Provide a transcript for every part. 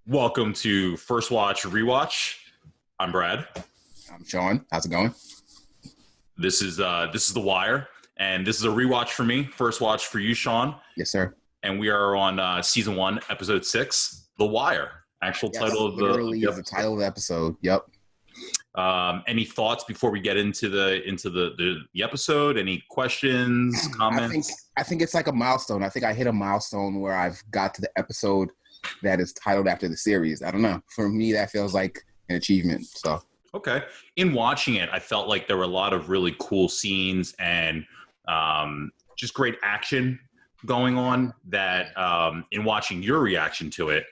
Welcome to First Watch Rewatch. I'm Brad. I'm Sean. How's it going? This is The Wire, and this is a rewatch for me. First watch for you, Sean. Yes, sir. And we are on season 1, episode 6, The Wire. Actual title of literally is the title of the episode. Yep. Any thoughts before we get into the episode? Any questions, comments? I think it's like a milestone. I think I hit a milestone where I've got to the episode that is titled after the series. I don't know. For me, that feels like an achievement. So okay. In watching it, I felt like there were a lot of really cool scenes and just great action going on that in watching your reaction to it,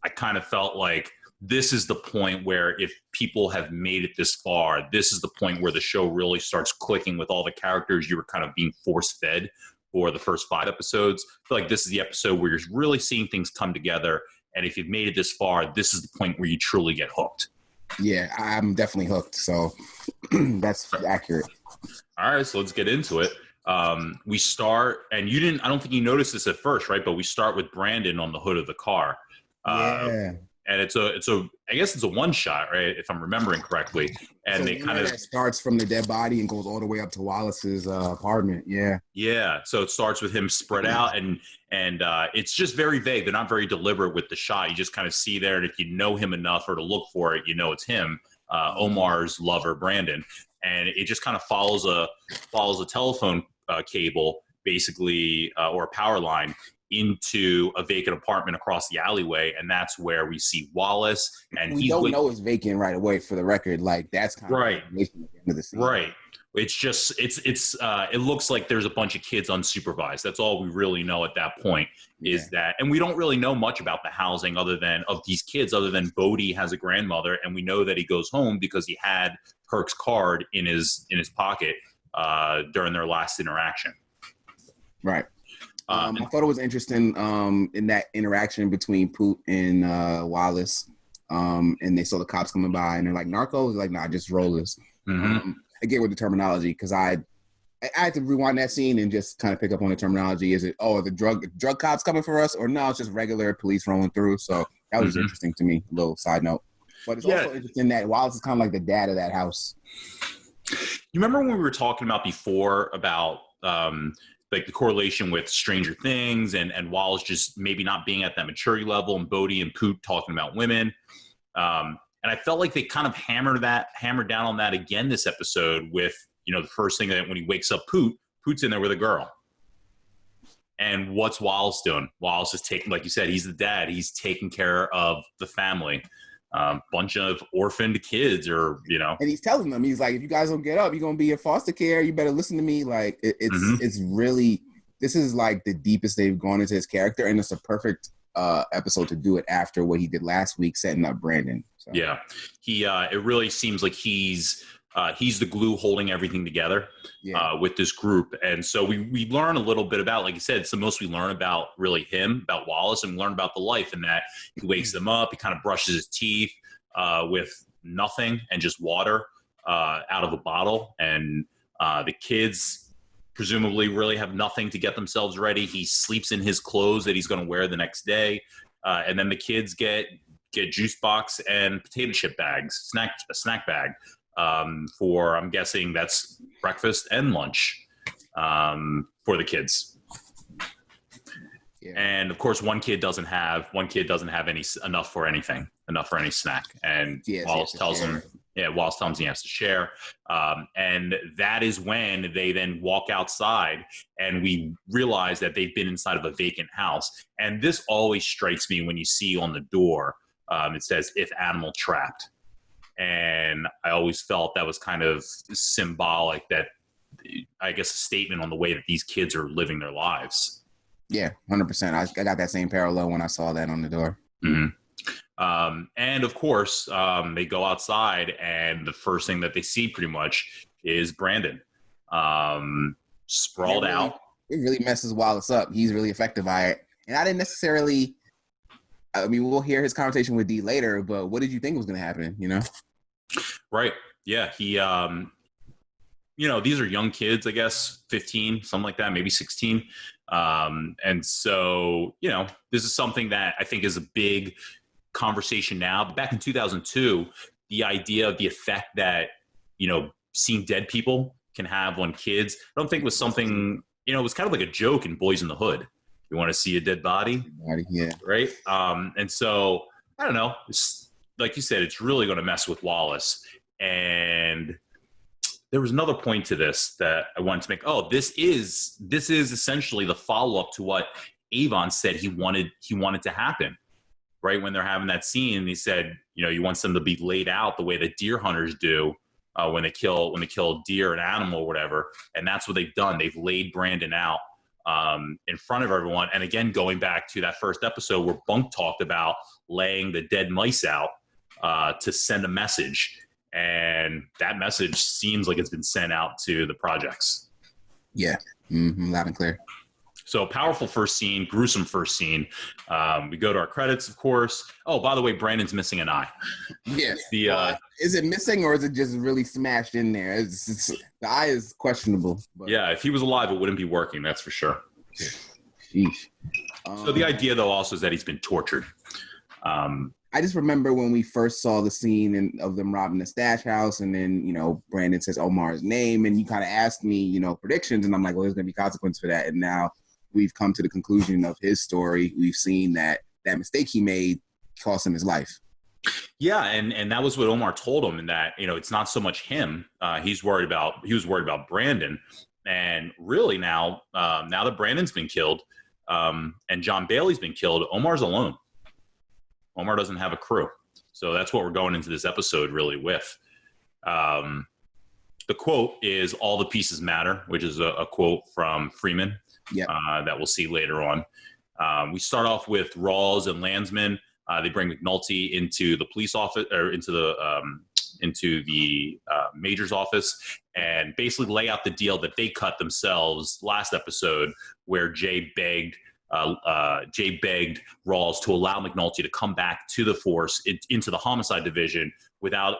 I kind of felt like this is the point where if people have made it this far, this is the point where the show really starts clicking with all the characters you were kind of being force-fed for the first 5 episodes. I feel like this is the episode where you're really seeing things come together. And if you've made it this far, this is the point where you truly get hooked. Yeah, I'm definitely hooked. So that's accurate. All right, so let's get into it. We start, and I don't think you noticed this at first, right? But we start with Brandon on the hood of the car. Yeah. And I guess it's a one shot, right? If I'm remembering correctly. And so they kind of starts from the dead body and goes all the way up to Wallace's apartment. Yeah. Yeah. So it starts with him spread out and it's just very vague. They're not very deliberate with the shot. You just kind of see there. And if you know him enough or to look for it, you know it's him, Omar's lover, Brandon. And it just kind of follows a telephone cable, basically, or a power line into a vacant apartment across the alleyway, and that's where we see Wallace. And we don't know it's vacant right away. For the record, like that's kind right. Of the end of the scene. Right. It's just it looks like there's a bunch of kids unsupervised. That's all we really know at that point. Is that, and we don't really know much about the housing of these kids, other than Bodie has a grandmother, and we know that he goes home because he had Kirk's card in his pocket during their last interaction. Right. I thought it was interesting in that interaction between Poot and Wallace, and they saw the cops coming by, and they're like, "Narcos?" Like, nah, just rollers. Mm-hmm. I get with the terminology because I had to rewind that scene and just kind of pick up on the terminology. Is it the drug cops coming for us, or no? It's just regular police rolling through. So that was interesting to me. A little side note, but it's also interesting that Wallace is kind of like the dad of that house. You remember when we were talking about before about like the correlation with Stranger Things and Wallace just maybe not being at that maturity level, and Bodie and Poot talking about women. And I felt like they kind of hammered down on that again this episode with, the first thing that when he wakes up, Poot's in there with a girl. And what's Wallace doing? Wallace is taking, like you said, he's the dad. He's taking care of the family. Bunch of orphaned kids and he's telling them, he's like, if you guys don't get up, you're going to be in foster care. You better listen to me. Like it's really, this is like the deepest they've gone into his character. And it's a perfect episode to do it after what he did last week, setting up Brandon. So. Yeah. It really seems like he's the glue holding everything together with this group. And so we learn a little bit about, like you said, it's the most we learn about really him, about Wallace, and we learn about the life, and that he wakes them up, he kind of brushes his teeth with nothing and just water out of a bottle. And the kids presumably really have nothing to get themselves ready. He sleeps in his clothes that he's going to wear the next day. And then the kids get juice box and potato chip bags, a snack bag. For, I'm guessing that's breakfast and lunch for the kids. Yeah. And of course, one kid doesn't have enough for any snack. And Wallace tells him he has to share. And that is when they then walk outside, and we realize that they've been inside of a vacant house. And this always strikes me when you see on the door, it says, "If animal trapped." And I always felt that was kind of symbolic, that I guess a statement on the way that these kids are living their lives. Yeah, 100%. I got that same parallel when I saw that on the door. Mm-hmm. And of course, they go outside, and the first thing that they see pretty much is Brandon sprawled out. It really messes Wallace up. He's really affected by it. And I didn't necessarily... I mean, we'll hear his conversation with Dee later, but what did you think was going to happen, Right. Yeah. He, these are young kids, I guess, 15, something like that, maybe 16. And so, this is something that I think is a big conversation now, but back in 2002, the idea of the effect that, seeing dead people can have on kids, I don't think it was something, it was kind of like a joke in Boys in the Hood. You want to see a dead body? Yeah. Right? And so, I don't know. Like you said, it's really going to mess with Wallace. And there was another point to this that I wanted to make. Oh, this is essentially the follow-up to what Avon said he wanted to happen. Right? When they're having that scene, he said, he wants them to be laid out the way that deer hunters do when they kill a deer, an animal, or whatever. And that's what they've done. They've laid Brandon out in front of everyone. And again, going back to that first episode where Bunk talked about laying the dead mice out to send a message. And that message seems like it's been sent out to the projects. Yeah, loud and clear. So powerful first scene, gruesome first scene. We go to our credits, of course. Oh, by the way, Brandon's missing an eye. Yes. Is it missing or is it just really smashed in there? The eye is questionable. But. Yeah, if he was alive, it wouldn't be working. That's for sure. Sheesh. So the idea, though, also is that he's been tortured. I just remember when we first saw the scene of them robbing the stash house, and then, Brandon says Omar's name, and you kind of asked me, predictions, and I'm like, well, there's going to be consequence for that. And now we've come to the conclusion of his story. We've seen that mistake he made cost him his life. Yeah, and that was what Omar told him, and that, it's not so much him. He was worried about Brandon. And really now that Brandon's been killed and John Bailey's been killed, Omar's alone. Omar doesn't have a crew. So that's what we're going into this episode really with. The quote is "All the pieces matter," which is a quote from Freeman. Yep. That we'll see later on. We start off with Rawls and Landsman. They bring McNulty into the police office, or into the major's office, and basically lay out the deal that they cut themselves last episode, where Jay begged Rawls to allow McNulty to come back to the force into the homicide division without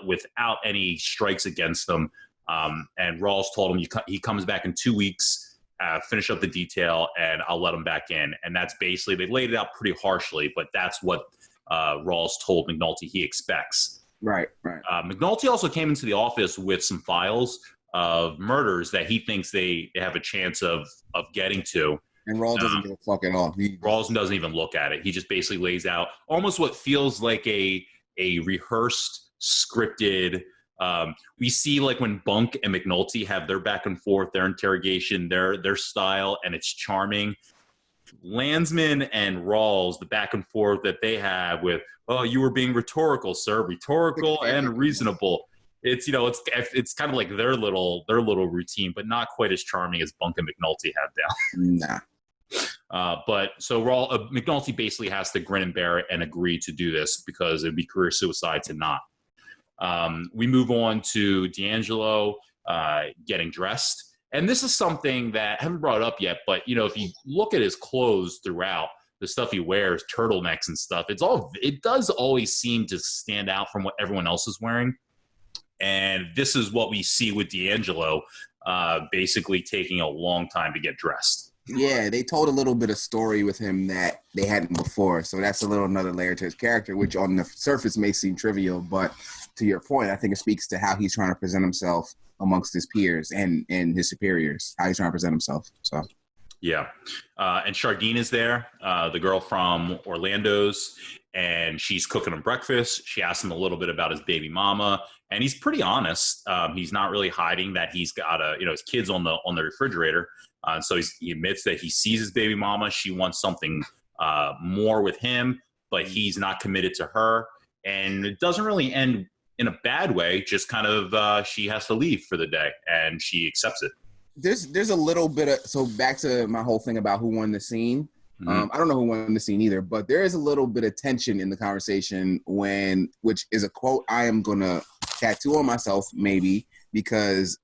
any strikes against them. And Rawls told him he comes back in 2 weeks, finish up the detail, and I'll let him back in. And that's basically, they laid it out pretty harshly, but that's what Rawls told McNulty he expects. Right. McNulty also came into the office with some files of murders that he thinks they have a chance of getting to. And Rawls doesn't give a fuck at all. Rawls doesn't even look at it. He just basically lays out almost what feels like a rehearsed, scripted. We see like when Bunk and McNulty have their back and forth, their interrogation, their style, and it's charming. Landsman and Rawls, the back and forth that they have with, "Oh, you were being rhetorical, sir, rhetorical and reasonable." It's it's kind of like their little routine, but not quite as charming as Bunk and McNulty have down. Nah. But so McNulty basically has to grin and bear it and agree to do this because it'd be career suicide to not. We move on to D'Angelo getting dressed. And this is something that I haven't brought up yet, but, if you look at his clothes throughout, the stuff he wears, turtlenecks and stuff, it does always seem to stand out from what everyone else is wearing. And this is what we see with D'Angelo, basically taking a long time to get dressed. Yeah, they told a little bit of story with him that they hadn't before. So that's another layer to his character, which on the surface may seem trivial. But to your point, I think it speaks to how he's trying to present himself amongst his peers and his superiors, how he's trying to present himself. So, yeah. And Chardine is there, the girl from Orlando's, and she's cooking him breakfast. She asks him a little bit about his baby mama, and he's pretty honest. He's not really hiding that he's got his kids on the refrigerator. So he admits that he sees his baby mama. She wants something more with him, but he's not committed to her. And it doesn't really end in a bad way, just kind of she has to leave for the day, and she accepts it. There's a little bit of, so back to my whole thing about who won the scene. I don't know who won the scene either, but there is a little bit of tension in the conversation which is a quote I am going to tattoo on myself maybe, because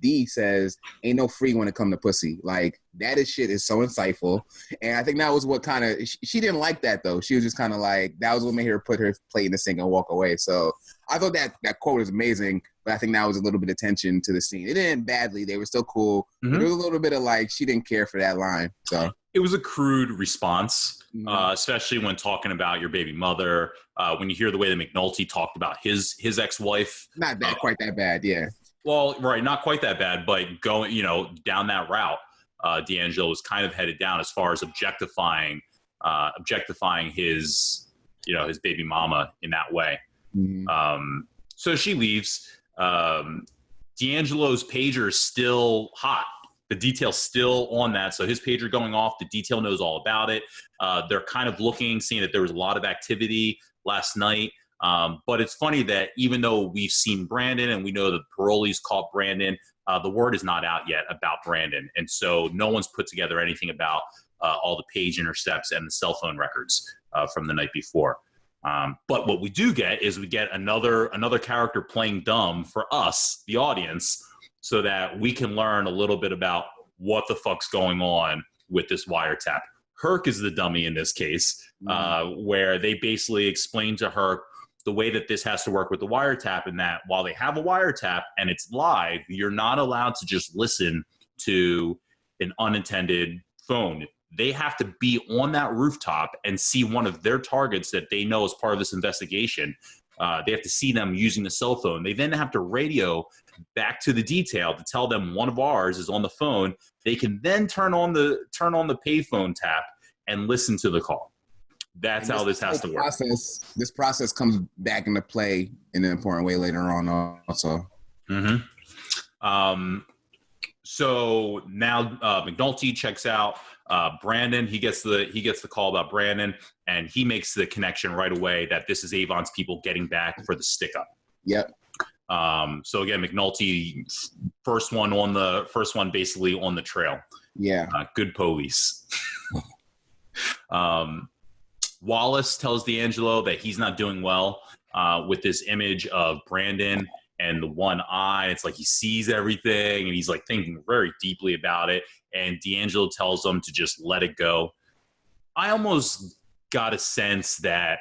D says, "Ain't no free when it come to pussy." Like, that shit is so insightful. And I think that was what kind of, she didn't like that though. She was just kind of like, that was what made her put her plate in the sink and walk away. So I thought that quote was amazing, but I think that was a little bit of tension to the scene. It didn't end badly. They were still cool. But there was a little bit of like, she didn't care for that line. So It was a crude response, especially when talking about your baby mother. When you hear the way that McNulty talked about his ex-wife. Not bad, quite that bad, yeah. Well, right, not quite that bad, but going, down that route, D'Angelo was kind of headed down as far as objectifying his, his baby mama in that way. Mm-hmm. So she leaves. D'Angelo's pager is still hot. The detail's still on that. So his pager going off, the detail knows all about it. They're kind of seeing that there was a lot of activity last night. But it's funny that even though we've seen Brandon and we know the parolees caught Brandon, the word is not out yet about Brandon. And so no one's put together anything about all the page intercepts and the cell phone records from the night before. But what we do get is we get another character playing dumb for us, the audience, so that we can learn a little bit about what the fuck's going on with this wiretap. Herc is the dummy in this case, where they basically explain to Herc the way that this has to work with the wiretap, and that while they have a wiretap and it's live, you're not allowed to just listen to an unattended phone. They have to be on that rooftop and see one of their targets that they know as part of this investigation. They have to see them using the cell phone. They then have to radio back to the detail to tell them one of ours is on the phone. They can then turn on the payphone tap and listen to the call. That's how this has to work. This process comes back into play in an important way later on also. Mm-hmm. So now McNulty checks out Brandon. He gets the call about Brandon, and he makes the connection right away that this is Avon's people getting back for the stick up. Yep. So again, McNulty, first one basically on the trail. Yeah. Good police. Wallace tells D'Angelo that he's not doing well with this image of Brandon and the one eye. It's like he sees everything and he's like thinking very deeply about it. And D'Angelo tells him to just let it go. I almost got a sense that,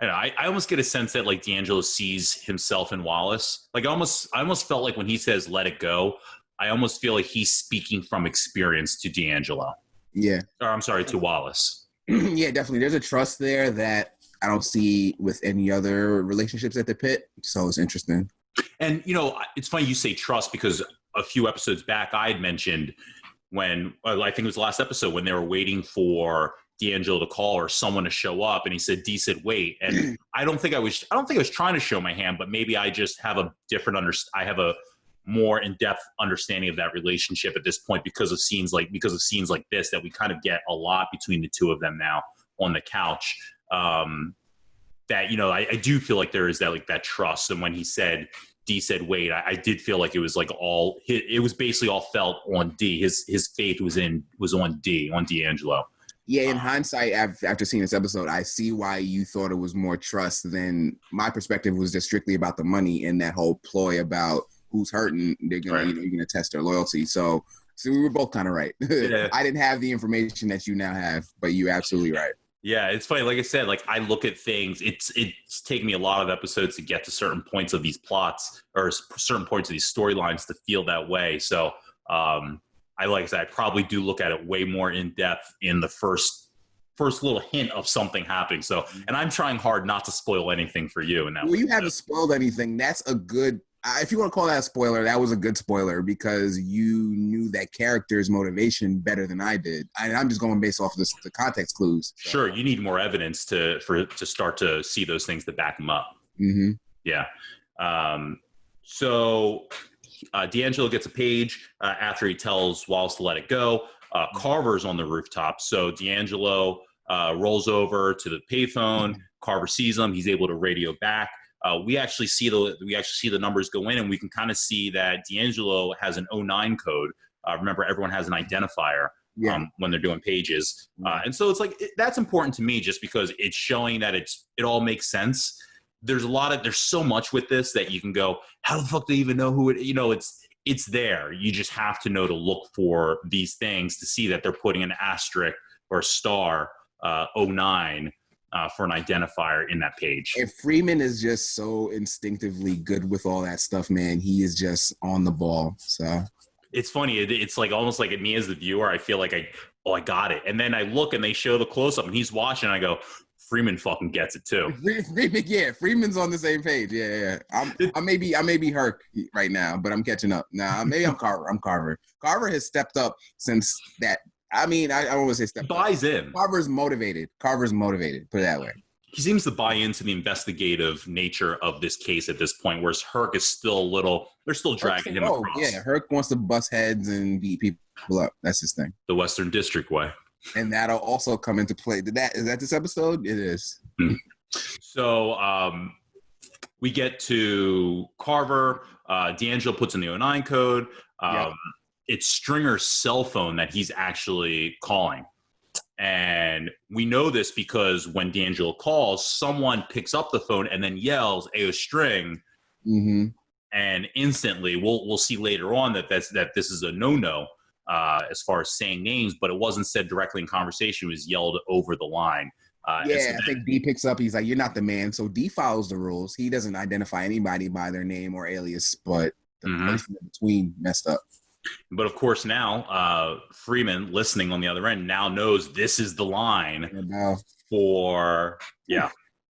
I almost get a sense that like D'Angelo sees himself in Wallace. Like I almost felt like when he says let it go, I almost feel like he's speaking from experience to D'Angelo. Yeah. Or I'm sorry, to Wallace. Yeah, definitely. There's a trust there that I don't see with any other relationships at the pit. So it's interesting. And, it's funny you say trust, because a few episodes back I had mentioned when, I think it was the last episode, when they were waiting for D'Angelo to call or someone to show up, and he said, D said, wait. And I don't think I was trying to show my hand, but maybe I just have a different I have a more in-depth understanding of that relationship at this point because of scenes like this that we kind of get a lot between the two of them now on the couch. That, I do feel like there is that trust. And when he said, D said, wait, I did feel like it was like it was basically all felt on D. His faith was on D'Angelo. Yeah, in hindsight, after seeing this episode, I see why you thought it was more trust than my perspective was just strictly about the money and that whole ploy about who's hurting. They're gonna, you're gonna test their loyalty. So we were both kind of right. Yeah. I didn't have the information that you now have, but you're absolutely right. Yeah, it's funny. Like I said, like I look at things. It's taken me a lot of episodes to get to certain points of these plots or certain points of these storylines to feel that way. So, I probably do look at it way more in depth in the first little hint of something happening. So, and I'm trying hard not to spoil anything for you. And you haven't spoiled anything. That's a good. If you want to call that a spoiler, that was a good spoiler because you knew that character's motivation better than I did. I'm just going based off of the context clues. So. Sure, you need more evidence to start to see those things to back them up. Mm-hmm. Yeah. So D'Angelo gets a page after he tells Wallace to let it go. Carver's on the rooftop, so D'Angelo rolls over to the payphone. Carver sees him. He's able to radio back. We actually see the numbers go in, and we can kind of see that D'Angelo has an 09 code. Remember, everyone has an identifier when they're doing pages, and so it's like that's important to me, just because it's showing that it all makes sense. There's so much with this that you can go, how the fuck do they even know who it? It's there. You just have to know to look for these things to see that they're putting an asterisk or a star 09. For an identifier in that page. And Freeman is just so instinctively good with all that stuff, man. He is just on the ball. So It's funny. It's like almost like me as the viewer. I feel like I got it. And then I look and they show the close up and he's watching. And I go, Freeman fucking gets it too. Freeman, yeah, Freeman's on the same page. Yeah. I may be Herc right now, but I'm catching up. Nah, maybe I'm Carver. Carver has stepped up since that. I mean, I don't want to say stepped up. Buys in. Carver's motivated. Put it that way. He seems to buy into the investigative nature of this case at this point, whereas Herc is still a little, they're still dragging him across. Yeah, Herc wants to bust heads and beat people up. That's his thing. The Western District way. And that'll also come into play. Is that this episode? It is. So we get to Carver. D'Angelo puts in the 09 code. It's Stringer's cell phone that he's actually calling. And we know this because when D'Angelo calls, someone picks up the phone and then yells, "Ayo, String." Mm-hmm. And instantly, we'll see later on that this is a no-no as far as saying names, but it wasn't said directly in conversation. It was yelled over the line. I think D picks up. He's like, "You're not the man." So D follows the rules. He doesn't identify anybody by their name or alias, but the person in between messed up. But of course now Freeman, listening on the other end, now knows this is the line for,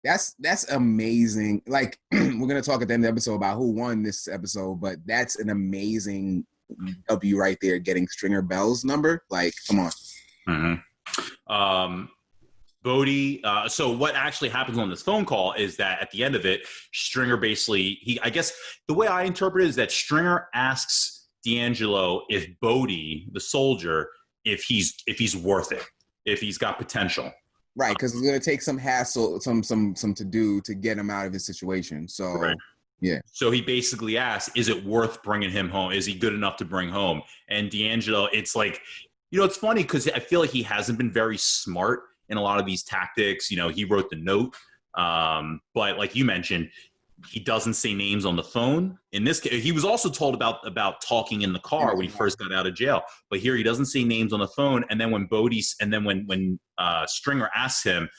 That's amazing. Like, we're going to talk at the end of the episode about who won this episode, but that's an amazing W right there, getting Stringer Bell's number. Like, come on. Bodie. So what actually happens on this phone call is that at the end of it, Stringer basically, I guess the way I interpret it is that Stringer asks D'Angelo if Bodie, the soldier, if he's worth it, if he's got potential. Right, because it's going to take some hassle, some to do to get him out of his situation. So, right. Yeah. So he basically asks, is it worth bringing him home? Is he good enough to bring home? And D'Angelo, it's like, it's funny because I feel like he hasn't been very smart in a lot of these tactics. He wrote the note, but like you mentioned, he doesn't say names on the phone. In this case, he was also told about talking in the car when he first got out of jail. But here he doesn't say names on the phone. And then when when Stringer asks him,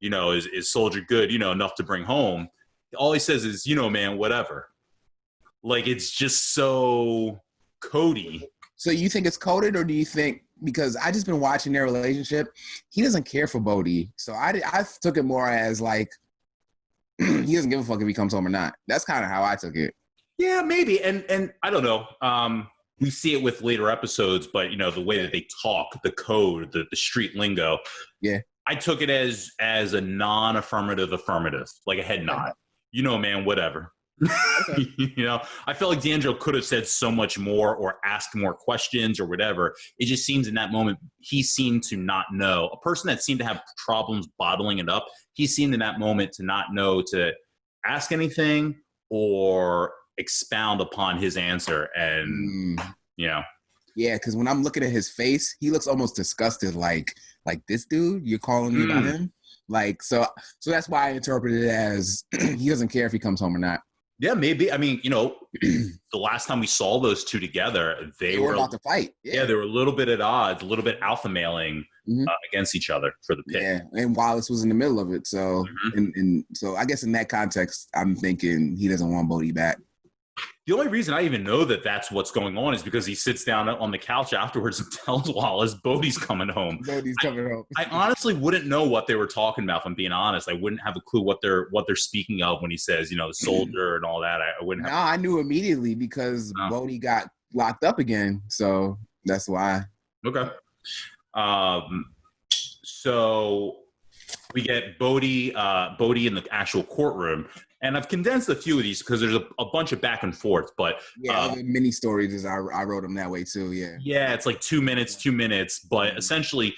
is Soldier good, enough to bring home? All he says is, man, whatever. Like, it's just so Cody. So you think it's coded, or do you think, because I just been watching their relationship, he doesn't care for Bodie. So I took it more as like, he doesn't give a fuck if he comes home or not. That's kind of how I took it. Yeah, maybe. And I don't know. We see it with later episodes, but the way that they talk, the code, the street lingo. Yeah. I took it as a non-affirmative affirmative, like a head nod. Man, whatever. Okay. I felt like D'Angelo could have said so much more or asked more questions or whatever. It just seems in that moment he seemed to not know. A person that seemed to have problems bottling it up, he seemed in that moment to not know to ask anything or expound upon his answer. And yeah, because when I'm looking at his face, he looks almost disgusted, like this dude, you're calling me about him? Like, so that's why I interpreted it as he doesn't care if he comes home or not. Yeah, maybe. I mean, the last time we saw those two together, they were about to fight. Yeah, they were a little bit at odds, a little bit alpha mailing against each other for the pick. Yeah, and Wallace was in the middle of it. So, and so I guess in that context, I'm thinking he doesn't want Bodie back. The only reason I even know that that's what's going on is because he sits down on the couch afterwards and tells Wallace Bodie's coming home. Bodie's coming home. I honestly wouldn't know what they were talking about, if I'm being honest. I wouldn't have a clue what they're speaking of when he says, the soldier and all that. I wouldn't have. No, I knew immediately because Bodie got locked up again. So that's why. Okay. So we get Bodie in the actual courtroom. And I've condensed a few of these because there's a bunch of back and forth, but mini stories as I wrote them that way too. Yeah, it's like 2 minutes, but essentially,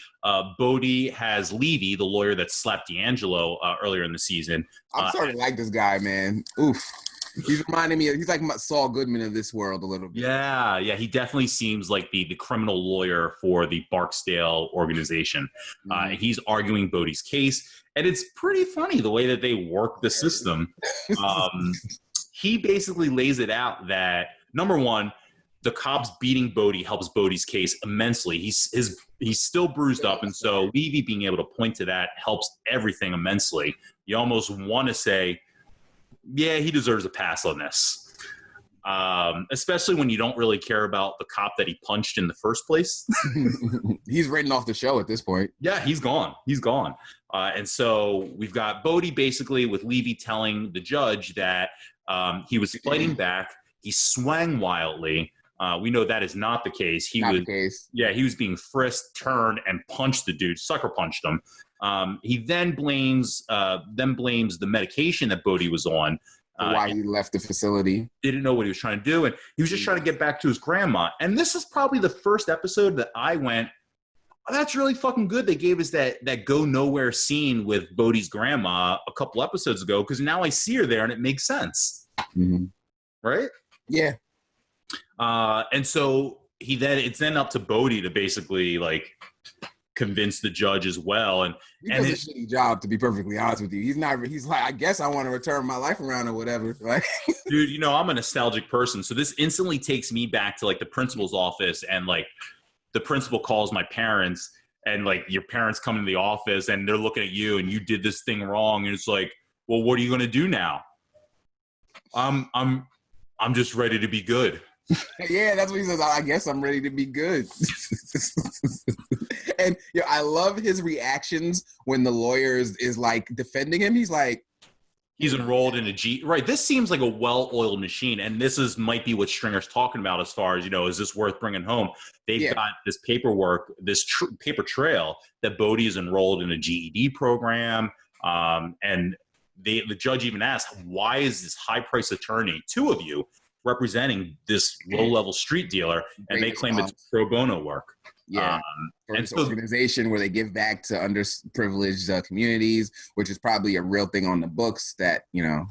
Bodie has Levy, the lawyer that slapped D'Angelo earlier in the season. I'm starting to like this guy, man. Oof, he's reminding me he's like Saul Goodman of this world a little bit. Yeah, he definitely seems like the criminal lawyer for the Barksdale organization. He's arguing Bodie's case. And it's pretty funny the way that they work the system. He basically lays it out that, number one, the cops beating Bodie helps Bodie's case immensely. He's still bruised up, and so Levy being able to point to that helps everything immensely. You almost want to say, yeah, he deserves a pass on this. especially when you don't really care about the cop that he punched in the first place. He's written off the show at this point. Yeah, he's gone. He's gone. And so we've got Bodie basically with Levy telling the judge that he was fighting back. He swung wildly. We know that is not the case. He was being frisked, turned, and punched the dude, sucker punched him. He then blames the medication that Bodie was on. Why he left the facility. Didn't know what he was trying to do, and he was just trying to get back to his grandma. And this is probably the first episode that I went, oh, that's really fucking good. They gave us that go nowhere scene with Bodie's grandma a couple episodes ago, because now I see her there and it makes sense. Mm-hmm. Right? Yeah. And so it's then up to Bodie to basically like convince the judge as well. And he does a shitty job, to be perfectly honest with you. He's like, I guess I want to return my life around or whatever. Like, dude, you know, I'm a nostalgic person. So this instantly takes me back to like the principal's office, and like the principal calls my parents, and like your parents come into the office and they're looking at you and you did this thing wrong. And it's like, well, what are you going to do now? I'm just ready to be good. Yeah, that's what he says. I guess I'm ready to be good. And I love his reactions when the lawyer is like defending him. He's like, he's enrolled in a G. Right. This seems like a well-oiled machine. And this might be what Stringer's talking about as far as, you know, is this worth bringing home? They've got this paperwork, this paper trail that Bodie is enrolled in a GED program. And the judge even asked, why is this high-priced attorney, two of you, representing this low-level street dealer? And they claim it's pro bono work. Yeah, for this organization where they give back to underprivileged communities, which is probably a real thing on the books that, you know,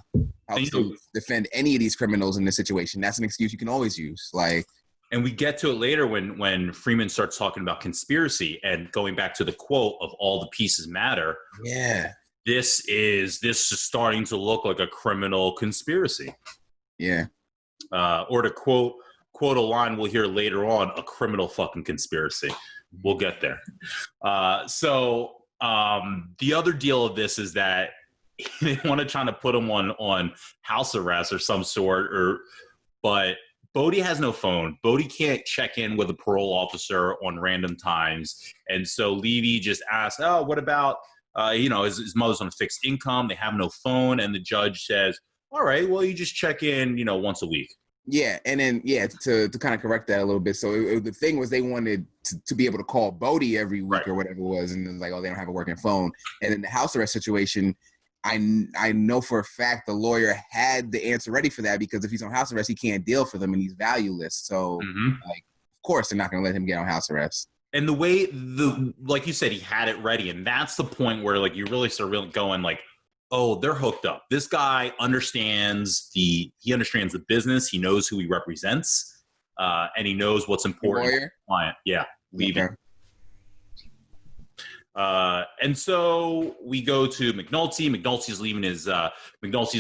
helps to defend any of these criminals in this situation. That's an excuse you can always use. Like, and we get to it later when Freeman starts talking about conspiracy and going back to the quote of all the pieces matter. Yeah, this is starting to look like a criminal conspiracy. Yeah, or to quote a line we'll hear later on, a criminal fucking conspiracy. We'll get there. So the other deal of this is that they want to try to put him on house arrest or some sort, but Bodie has no phone. Bodie can't check in with a parole officer on random times. And so Levy just asks, oh, what about, his mother's on a fixed income. They have no phone. And the judge says, all right, well, you just check in, once a week. Yeah, and then, to kind of correct that a little bit. So the thing was they wanted to be able to call Bodie every week or whatever it was, and it was like, oh, they don't have a working phone. And in the house arrest situation, I know for a fact the lawyer had the answer ready for that, because if he's on house arrest, he can't deal for them and he's valueless. So, like, of course, they're not going to let him get on house arrest. And the way, like you said, he had it ready, and that's the point where, like, you really start going, like, oh, they're hooked up. This guy understands the business. He knows who he represents, and he knows what's important to the client. Yeah, leaving. Okay. And so we go to McNulty. McNulty's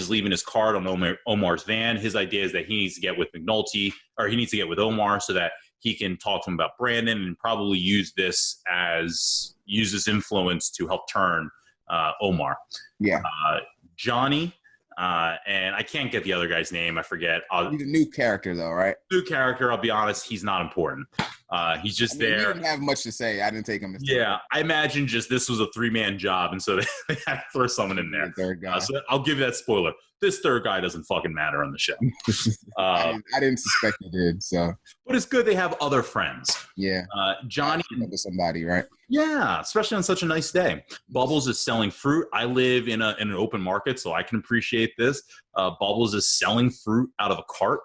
leaving his card on Omar's van. His idea is that he needs to get with McNulty, or he needs to get with Omar so that he can talk to him about Brandon, and probably use this influence to help turn Omar. Yeah. Johnny, and I can't get the other guy's name. I forget. He's a new character, though, right? New character. I'll be honest. He's not important. He's just there. He didn't have much to say. I didn't take him. Yeah, I imagine just this was a 3-man job, and so they had to throw someone in there. Third guy. So I'll give you that spoiler. This third guy doesn't fucking matter on the show. I didn't suspect he did. So, but it's good they have other friends. Yeah. Johnny with somebody, right? Yeah, especially on such a nice day. Bubbles is selling fruit. I live in an open market, so I can appreciate this. Bubbles is selling fruit out of a cart.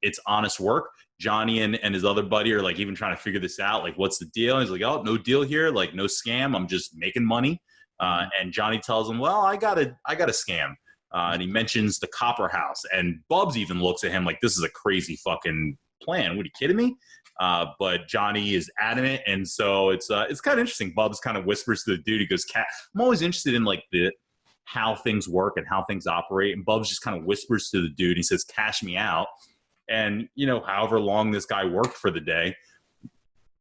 It's honest work. Johnny and his other buddy are like even trying to figure this out. Like, what's the deal? And he's like, oh, no deal here. Like, no scam. I'm just making money. And Johnny tells him, well, I got a scam. And he mentions the Copper House. And Bubs even looks at him like, this is a crazy fucking plan. What, are you kidding me? But Johnny is adamant. And so it's kind of interesting. Bubs kind of whispers to the dude. He goes, I'm always interested in like how things work and how things operate. And Bubs just kind of whispers to the dude. He says, cash me out. And, however long this guy worked for the day,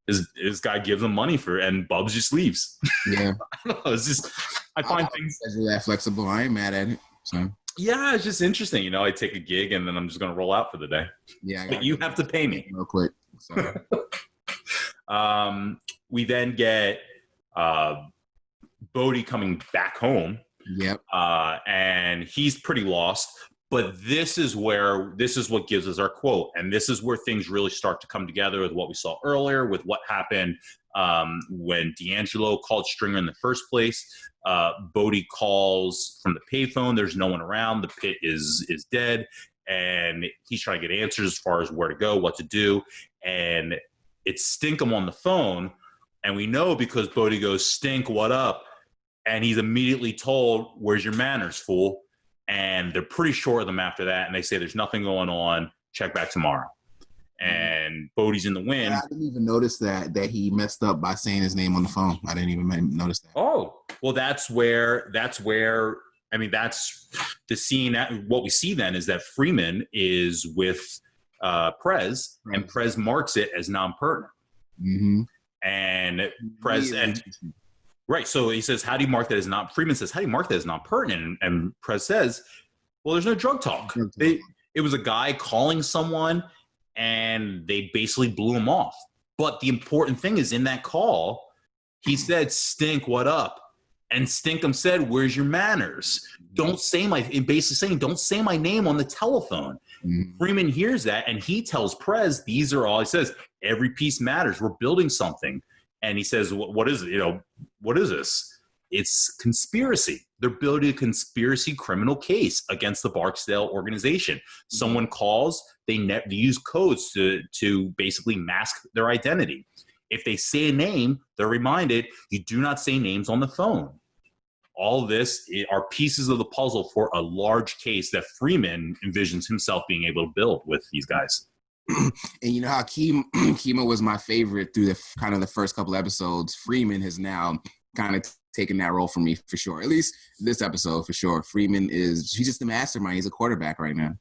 this guy gives him money and Bubs just leaves. Yeah. I don't know. It's just, I find things that flexible. I ain't mad at it. So Yeah, it's just interesting. You know, I take a gig and then I'm just going to roll out for the day. Yeah, but you have to pay me real quick. So. We then get Bodie coming back home. Yep. And he's pretty lost. But this is what gives us our quote. And this is where things really start to come together with what we saw earlier, with what happened when D'Angelo called Stringer in the first place. Bodie calls from the payphone. There's no one around. The pit is dead. And he's trying to get answers as far as where to go, what to do. And it's Stinkum on the phone. And we know because Bodie goes, Stink, what up? And he's immediately told, where's your manners, fool? And they're pretty short of them after that. And they say, there's nothing going on. Check back tomorrow. And Bodie's in the wind. I didn't even notice that he messed up by saying his name on the phone. I didn't even notice that. Oh, well, that's where, I mean, that's the scene. What we see then is that Freeman is with Prez, and Prez marks it as non-pertinent. Mm-hmm. And Prez, right. So he says, how do you mark that as not? Freeman says, how do you mark that as non-pertinent? And Prez says, well, there's no drug talk. It was a guy calling someone, and they basically blew him off. But the important thing is, in that call, he said, Stink, what up? And Stinkum said, where's your manners? Don't say basically saying, don't say my name on the telephone. Mm-hmm. Freeman hears that, and he tells Prez, these are all, he says, every piece matters. We're building something. And he says, what is it? You know, what is this? It's conspiracy. They're building a conspiracy criminal case against the Barksdale organization. Mm-hmm. Someone calls, they use codes to basically mask their identity. If they say a name, they're reminded, you do not say names on the phone. All this are pieces of the puzzle for a large case that Freeman envisions himself being able to build with these guys. And you know how Kima was my favorite through the first couple episodes. Freeman has now kind of taken that role for me for sure. At least this episode for sure. Freeman he's just the mastermind. He's a quarterback right now.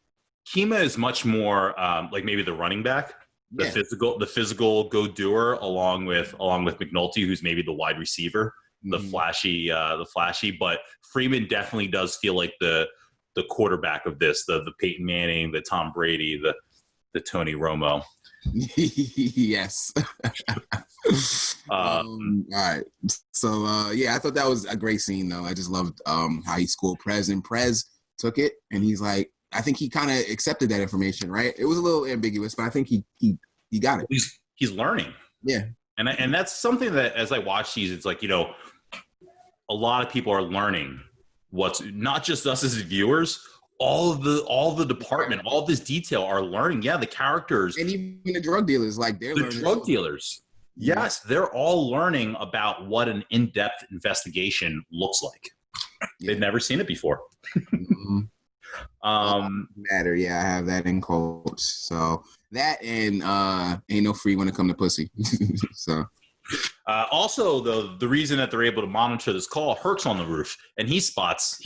Kima is much more like maybe the running back, the physical go-doer, along with McNulty, who's maybe the wide receiver, the flashy. But Freeman definitely does feel like the quarterback of this, the Peyton Manning, the Tom Brady, the Tony Romo. Yes. All right. So I thought that was a great scene though. I just loved how he schooled Prez, and Prez took it, and he's like, I think he kind of accepted that information, right? It was a little ambiguous, but I think he got it. He's learning. Yeah. And that's something that as I watch these, it's like, you know, a lot of people are learning what's not just us as viewers, all the department, all this detail are learning. Yeah, the characters. And even the drug dealers, like they're learning. The drug dealers. Yes, they're all learning about what an in-depth investigation looks like. Yeah. They've never seen it before. Mm-hmm. Matter, yeah, I have that in quotes. So that and ain't no free when it come to pussy. So also though, the reason that they're able to monitor this call, Herc's on the roof, and he spots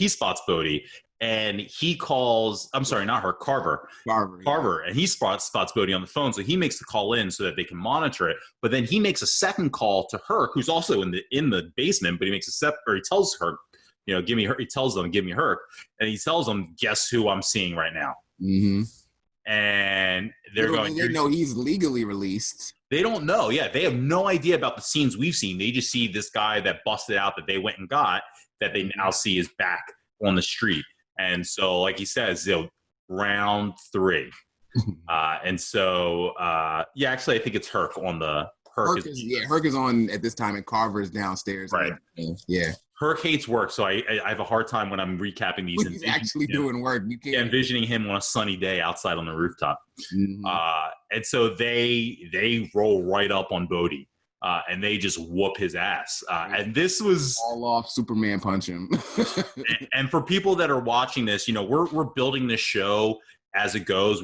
Bodie, and he calls, I'm sorry, not Herc, Carver, and he spots Bodie on the phone, so he makes the call in so that they can monitor it. But then he makes a second call to Herc, who's also in the basement, but he tells Herc, you know, give me Herc. He tells them, give me Herc, and he tells them, guess who I'm seeing right now. Mm-hmm. And they know he's legally released. They don't know. Yeah, they have no idea about the scenes we've seen. They just see this guy that busted out that they went and got, that they now see is back on the street. And so, like he says, you know, round 3. And so, actually, I think it's Herc on the Herc is on at this time, and Carver is downstairs. Right. Yeah. Herc hates work, so I have a hard time when I'm recapping these. He's actually doing work. You can't envisioning him on a sunny day outside on the rooftop. Mm-hmm. And so they roll right up on Bodie, and they just whoop his ass. And this was all off Superman punch him. and for people that are watching this, you know, we're building this show as it goes.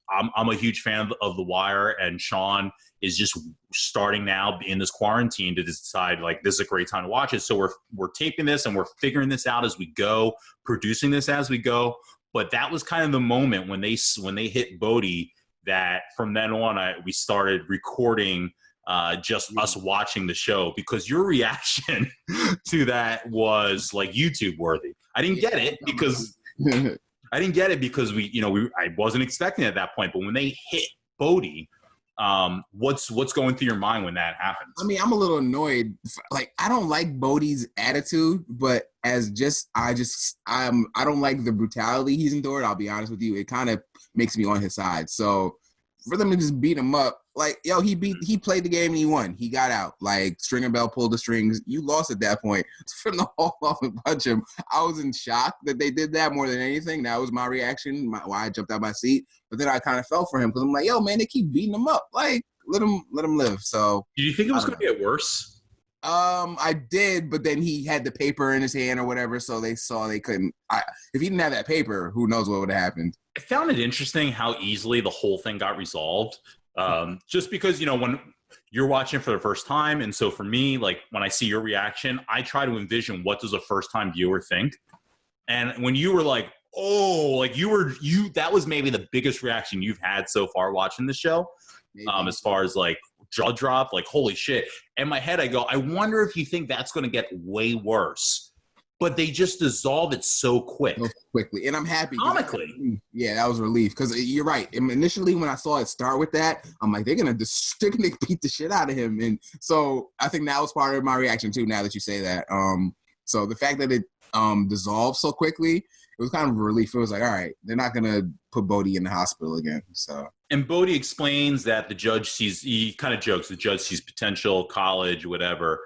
I'm a huge fan of The Wire, and Sean is just starting now in this quarantine to decide, like, this is a great time to watch it. So we're taping this and we're figuring this out as we go, producing this as we go. But that was kind of the moment when they hit Bodie, that from then on we started recording just us watching the show, because your reaction to that was like YouTube worthy. I didn't get it because I didn't get it because I wasn't expecting it at that point. But when they hit Bodie, what's going through your mind when that happens? I mean, I'm a little annoyed. Like, I don't like Bodie's attitude, but I don't like the brutality he's endured. I'll be honest with you. It kind of makes me on his side. So for them to just beat him up, like, yo, he played the game and he won. He got out. Like, Stringer Bell pulled the strings. You lost at that point. For them to haul off and punch him, I was in shock that they did that more than anything. That was my reaction, why I jumped out my seat. But then I kind of felt for him because I'm like, yo, man, they keep beating him up. Like, let him live. So, did you think it was going to get worse? I did, but then he had the paper in his hand or whatever, so they saw they couldn't. If he didn't have that paper, who knows what would have happened. I found it interesting how easily the whole thing got resolved. Just because, when you're watching for the first time. And so for me, like, when I see your reaction, I try to envision what does a first time viewer think. And when you were like, oh, like that was maybe the biggest reaction you've had so far watching the show. As far as like jaw drop, like, holy shit. In my head, I go, I wonder if you think that's going to get way worse. But they just dissolve it so quickly. And I'm happy. Comically. Yeah, that was a relief. Because you're right. Initially, when I saw it start with that, I'm like, they're going to beat the shit out of him. And so I think that was part of my reaction, too, now that you say that. So the fact that it dissolved so quickly, it was kind of a relief. It was like, all right, they're not going to put Bodie in the hospital again. So. And Bodie explains that the judge he kind of jokes, the judge sees potential, college, whatever,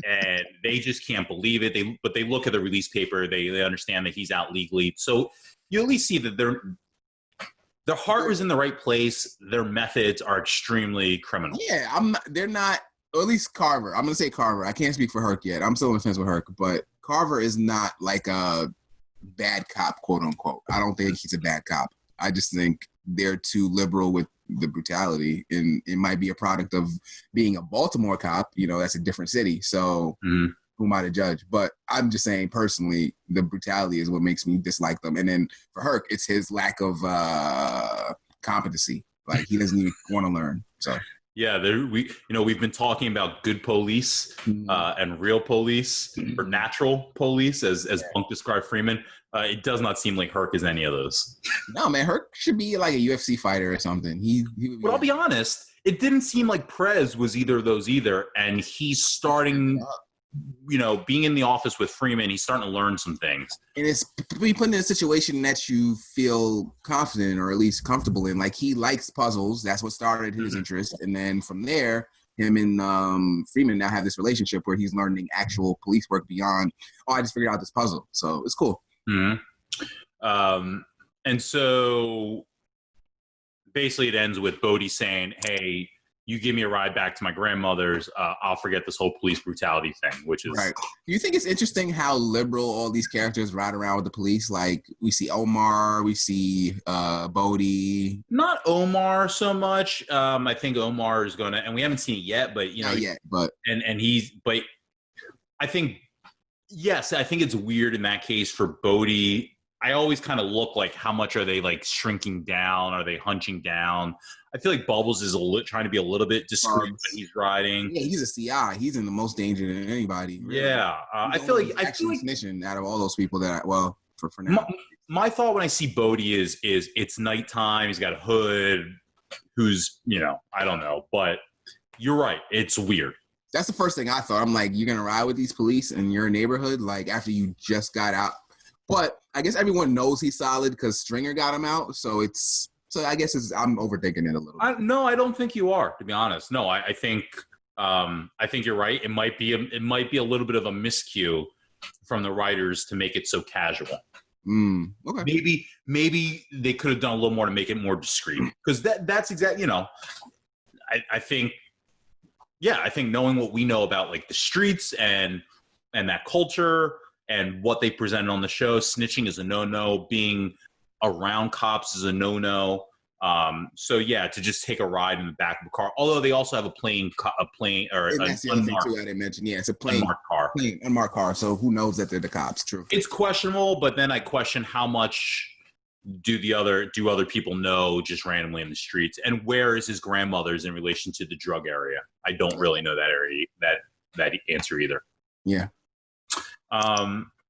and they just can't believe it. But they look at the release paper, they understand that he's out legally. So you at least see that their heart was in the right place. Their methods are extremely criminal. Yeah, they're not, or at least Carver. I'm going to say Carver. I can't speak for Herc yet. I'm still on the fence with Herc, but Carver is not like a bad cop, quote unquote. I don't think he's a bad cop. I just think they're too liberal with the brutality, and it might be a product of being a Baltimore cop. That's a different city, so who am I to judge? But I'm just saying, personally, the brutality is what makes me dislike them. And then for Herc, it's his lack of competency. Like, he doesn't even want to learn. So yeah, we've been talking about good police and real police, or natural police, as Bunk described Freeman. It does not seem like Herc is any of those. No, man, Herc should be like a UFC fighter or something. But I'll be honest, it didn't seem like Perez was either of those either, and he's starting, being in the office with Freeman, he's starting to learn some things. And it's be put in a situation that you feel confident or at least comfortable in. Like, he likes puzzles. That's what started his interest. And then from there, him and Freeman now have this relationship where he's learning actual police work beyond, I just figured out this puzzle. So it's cool. Mm-hmm. And so basically it ends with Bodie saying, hey, you give me a ride back to my grandmother's, I'll forget this whole police brutality thing, which is... Right. Do you think it's interesting how liberal all these characters ride around with the police? Like, we see Omar, we see Bodie. Not Omar so much. I think Omar is going to... And we haven't seen it yet, but, Not yet, but... And he's... But I think... Yes, I think it's weird in that case for Bodie. I always kind of look like, how much are they like shrinking down? Are they hunching down? I feel like Bubbles is trying to be a little bit discreet when he's riding. Yeah, he's a CI. He's in the most danger than anybody. Really. Yeah, I feel like mission out of all those people that for now. My thought when I see Bodie is it's nighttime. He's got a hood. Who's I don't know, but you're right. It's weird. That's the first thing I thought. I'm like, you're going to ride with these police in your neighborhood, like, after you just got out. But I guess everyone knows he's solid because Stringer got him out. So I guess I'm overthinking it a little bit. No, I don't think you are, to be honest. No, I think you're right. It might be a little bit of a miscue from the writers to make it so casual. Okay. Maybe they could have done a little more to make it more discreet, because that's exactly, I think... Yeah, I think knowing what we know about like the streets and that culture and what they presented on the show, snitching is a no-no, being around cops is a no-no. So yeah, to just take a ride in the back of a car. Although they also have a plane or an that's the other thing too I didn't mention. Yeah, it's a unmarked car. So who knows that they're the cops? True. It's questionable, but then I question how much do other people know just randomly in the streets, and where is his grandmother's in relation to the drug area? I don't really know that area, that answer either. Yeah.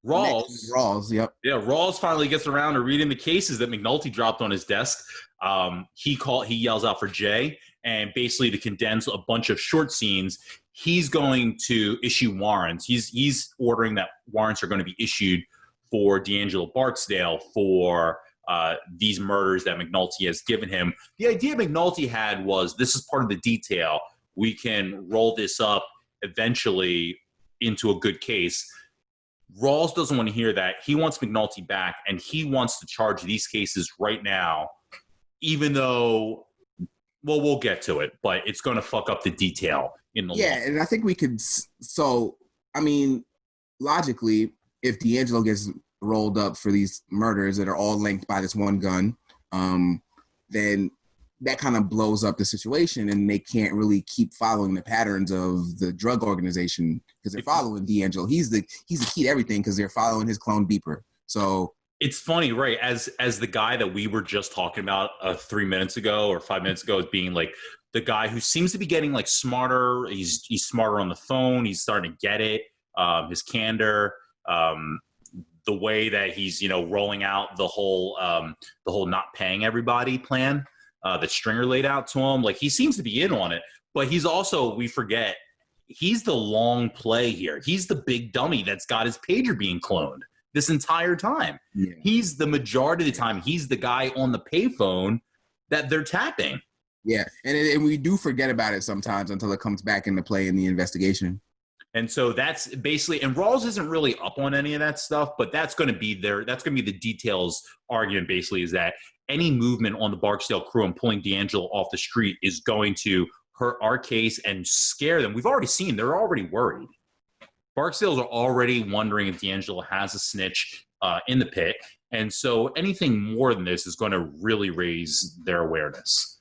Rawls, yep. Yeah, Rawls finally gets around to reading the cases that McNulty dropped on his desk. He yells out for Jay, and basically to condense a bunch of short scenes, he's going to issue warrants. He's ordering that warrants are going to be issued for D'Angelo Barksdale for these murders that McNulty has given him. The idea McNulty had was, this is part of the detail. We can roll this up eventually into a good case. Rawls doesn't want to hear that. He wants McNulty back, and he wants to charge these cases right now, even though, well, we'll get to it, but it's going to fuck up the detail in the law. And I think we could. So, I mean, logically, if D'Angelo gets rolled up for these murders that are all linked by this one gun, then that kind of blows up the situation, and they can't really keep following the patterns of the drug organization because they're following D'Angelo. He's the key to everything because they're following his clone beeper. So it's funny, right? As the guy that we were just talking about 3 minutes ago or 5 minutes ago as being like the guy who seems to be getting like smarter. He's smarter on the phone. He's starting to get it. His candor, the way that he's rolling out the whole not paying everybody plan that Stringer laid out to him. Like, he seems to be in on it, but he's also, we forget, he's the long play here. He's the big dummy that's got his pager being cloned this entire time. Yeah. He's the majority of the time. He's the guy on the payphone that they're tapping. Yeah, and we do forget about it sometimes until it comes back into play in the investigation. And so that's basically, and Rawls isn't really up on any of that stuff, but that's going to be the details argument basically, is that any movement on the Barksdale crew and pulling D'Angelo off the street is going to hurt our case and scare them. We've already seen, they're already worried. Barksdales are already wondering if D'Angelo has a snitch in the pit. And so anything more than this is going to really raise their awareness.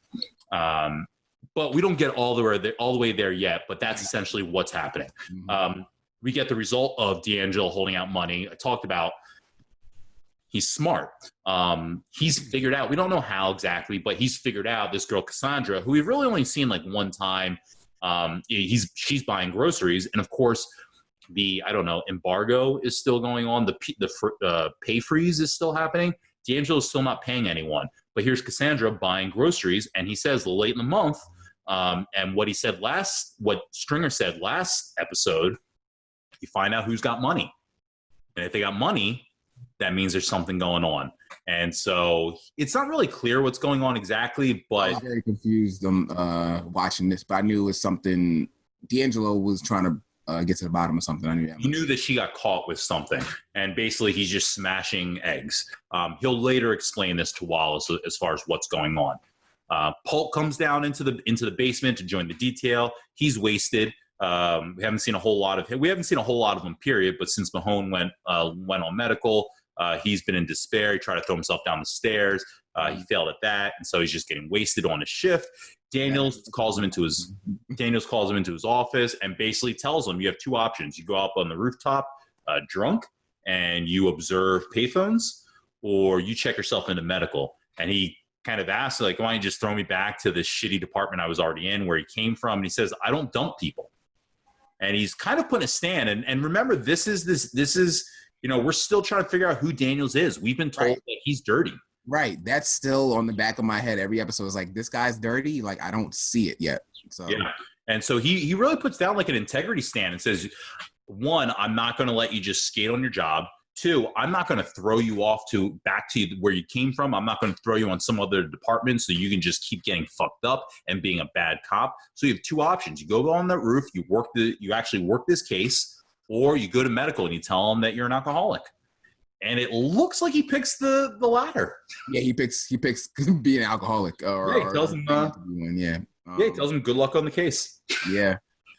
But we don't get all the way there yet, but that's essentially what's happening. We get the result of D'Angelo holding out money. I talked about he's smart. He's figured out, we don't know how exactly, but he's figured out this girl, Cassandra, who we've really only seen like one time. She's buying groceries. And of course, the embargo is still going on. The pay freeze is still happening. D'Angelo's still not paying anyone. But here's Cassandra buying groceries, and he says late in the month, and what Stringer said last episode, you find out who's got money. And if they got money, that means there's something going on. And so it's not really clear what's going on exactly, but I was very confused watching this, but I knew it was something D'Angelo was trying to get to the bottom of something. I knew that. He knew that she got caught with something, and basically he's just smashing eggs. He'll later explain this to Wallace as far as what's going on. Polk comes down into the basement to join the detail. He's wasted. We haven't seen a whole lot of him. We haven't seen a whole lot of him, period. But since Mahone went on medical, he's been in despair. He tried to throw himself down the stairs. He failed at that, and so he's just getting wasted on his shift. Daniels calls him into his office and basically tells him you have two options. You go up on the rooftop drunk and you observe payphones, or you check yourself into medical. And he kind of asks, like, why don't you just throw me back to this shitty department I was already in where he came from? And he says, I don't dump people. And he's kind of putting a stand. And remember, this is we're still trying to figure out who Daniels is. We've been told that he's dirty. Right. That's still on the back of my head. Every episode is like, this guy's dirty. Like, I don't see it yet. So yeah. And so he really puts down like an integrity stand and says, one, I'm not going to let you just skate on your job. Two, I'm not going to throw you back to where you came from. I'm not going to throw you on some other department so you can just keep getting fucked up and being a bad cop. So you have two options. You go on that roof, you actually work this case, or you go to medical and you tell them that you're an alcoholic. And it looks like he picks the latter. Yeah, he picks being an alcoholic. He tells him, he tells him good luck on the case. Yeah.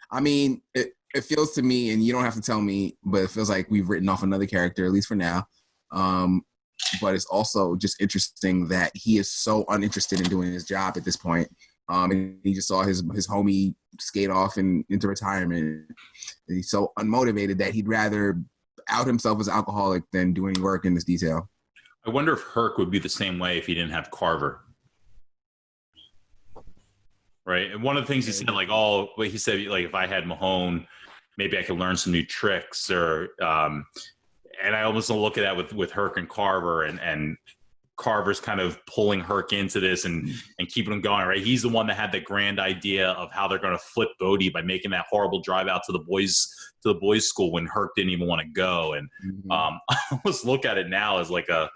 I mean, it feels to me, and you don't have to tell me, but it feels like we've written off another character, at least for now. But it's also just interesting that he is so uninterested in doing his job at this point. And he just saw his homie skate off and into retirement. And he's so unmotivated that he'd rather out himself as alcoholic than do any work in this detail. I wonder if Herc would be the same way if he didn't have Carver. Right. And one of the things he said, like, he said, like, if I had Mahone, maybe I could learn some new tricks, or, and I almost don't look at that with Herc and Carver, and Carver's kind of pulling Herc into this and keeping him going, right? He's the one that had the grand idea of how they're going to flip Bodie by making that horrible drive out to the boys' school when Herc didn't even want to go. And I almost look at it now as like a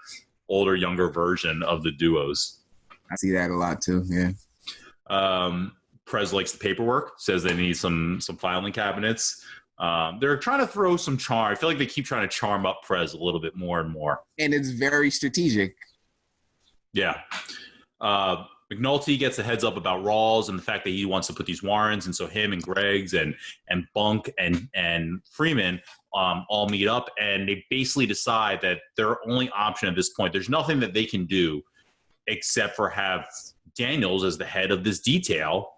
older, younger version of the duos. I see that a lot too. Yeah. Prez likes the paperwork, says they need some filing cabinets. They're trying to throw some charm. I feel like they keep trying to charm up Prez a little bit more and more. And it's very strategic. Yeah. McNulty gets a heads up about Rawls and the fact that he wants to put these warrants. And so him and Greggs and Bunk and Freeman all meet up, and they basically decide that their only option at this point, there's nothing that they can do except for have Daniels as the head of this detail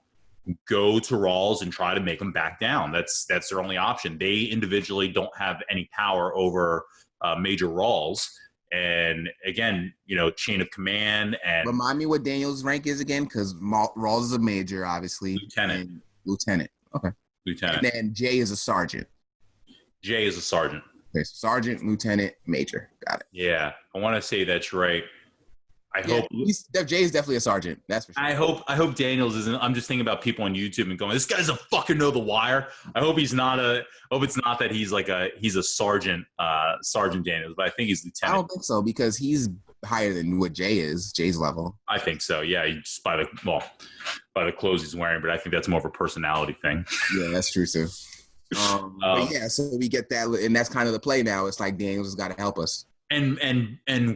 go to Rawls and try to make him back down. That's their only option. They individually don't have any power over Major Rawls. And again, chain of command. And remind me what Daniels' rank is again, because Rawls is a major, obviously. Lieutenant. Okay. Lieutenant. And then Jay is a sergeant. Jay is a sergeant. Okay, so sergeant, lieutenant, major. Got it. Yeah, I want to say that's right. I hope Jay is definitely a sergeant. That's for sure. I hope Daniels isn't. I'm just thinking about people on YouTube and going, this guy doesn't fucking know The Wire. I hope he's not hope it's not that he's a sergeant, Sergeant Daniels, but I think he's lieutenant. I don't think so, because he's higher than what Jay is. Jay's level. I think so. Yeah, just by the clothes he's wearing, but I think that's more of a personality thing. Yeah, that's true too. But yeah, so we get that, and that's kind of the play now. It's like Daniels has got to help us. And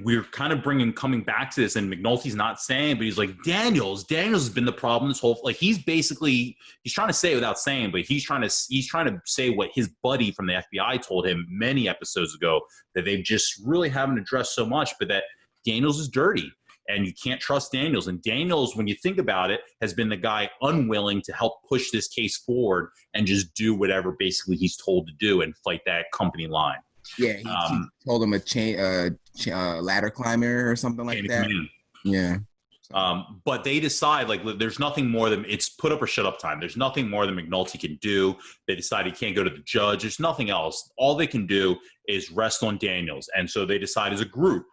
we're kind of coming back to this, and McNulty's not saying, but he's like, Daniels has been the problem this whole, like, he's trying to say it without saying, but he's trying to say what his buddy from the FBI told him many episodes ago, that they just really haven't addressed so much, but that Daniels is dirty and you can't trust Daniels. And Daniels, when you think about it, has been the guy unwilling to help push this case forward and just do whatever basically he's told to do and fight that company line. Yeah, he told him a ladder climber or something like that. Yeah. But they decide, like, there's nothing more than, it's put up or shut up time. There's nothing more than McNulty can do. They decide he can't go to the judge. There's nothing else. All they can do is rest on Daniels. And so they decide as a group,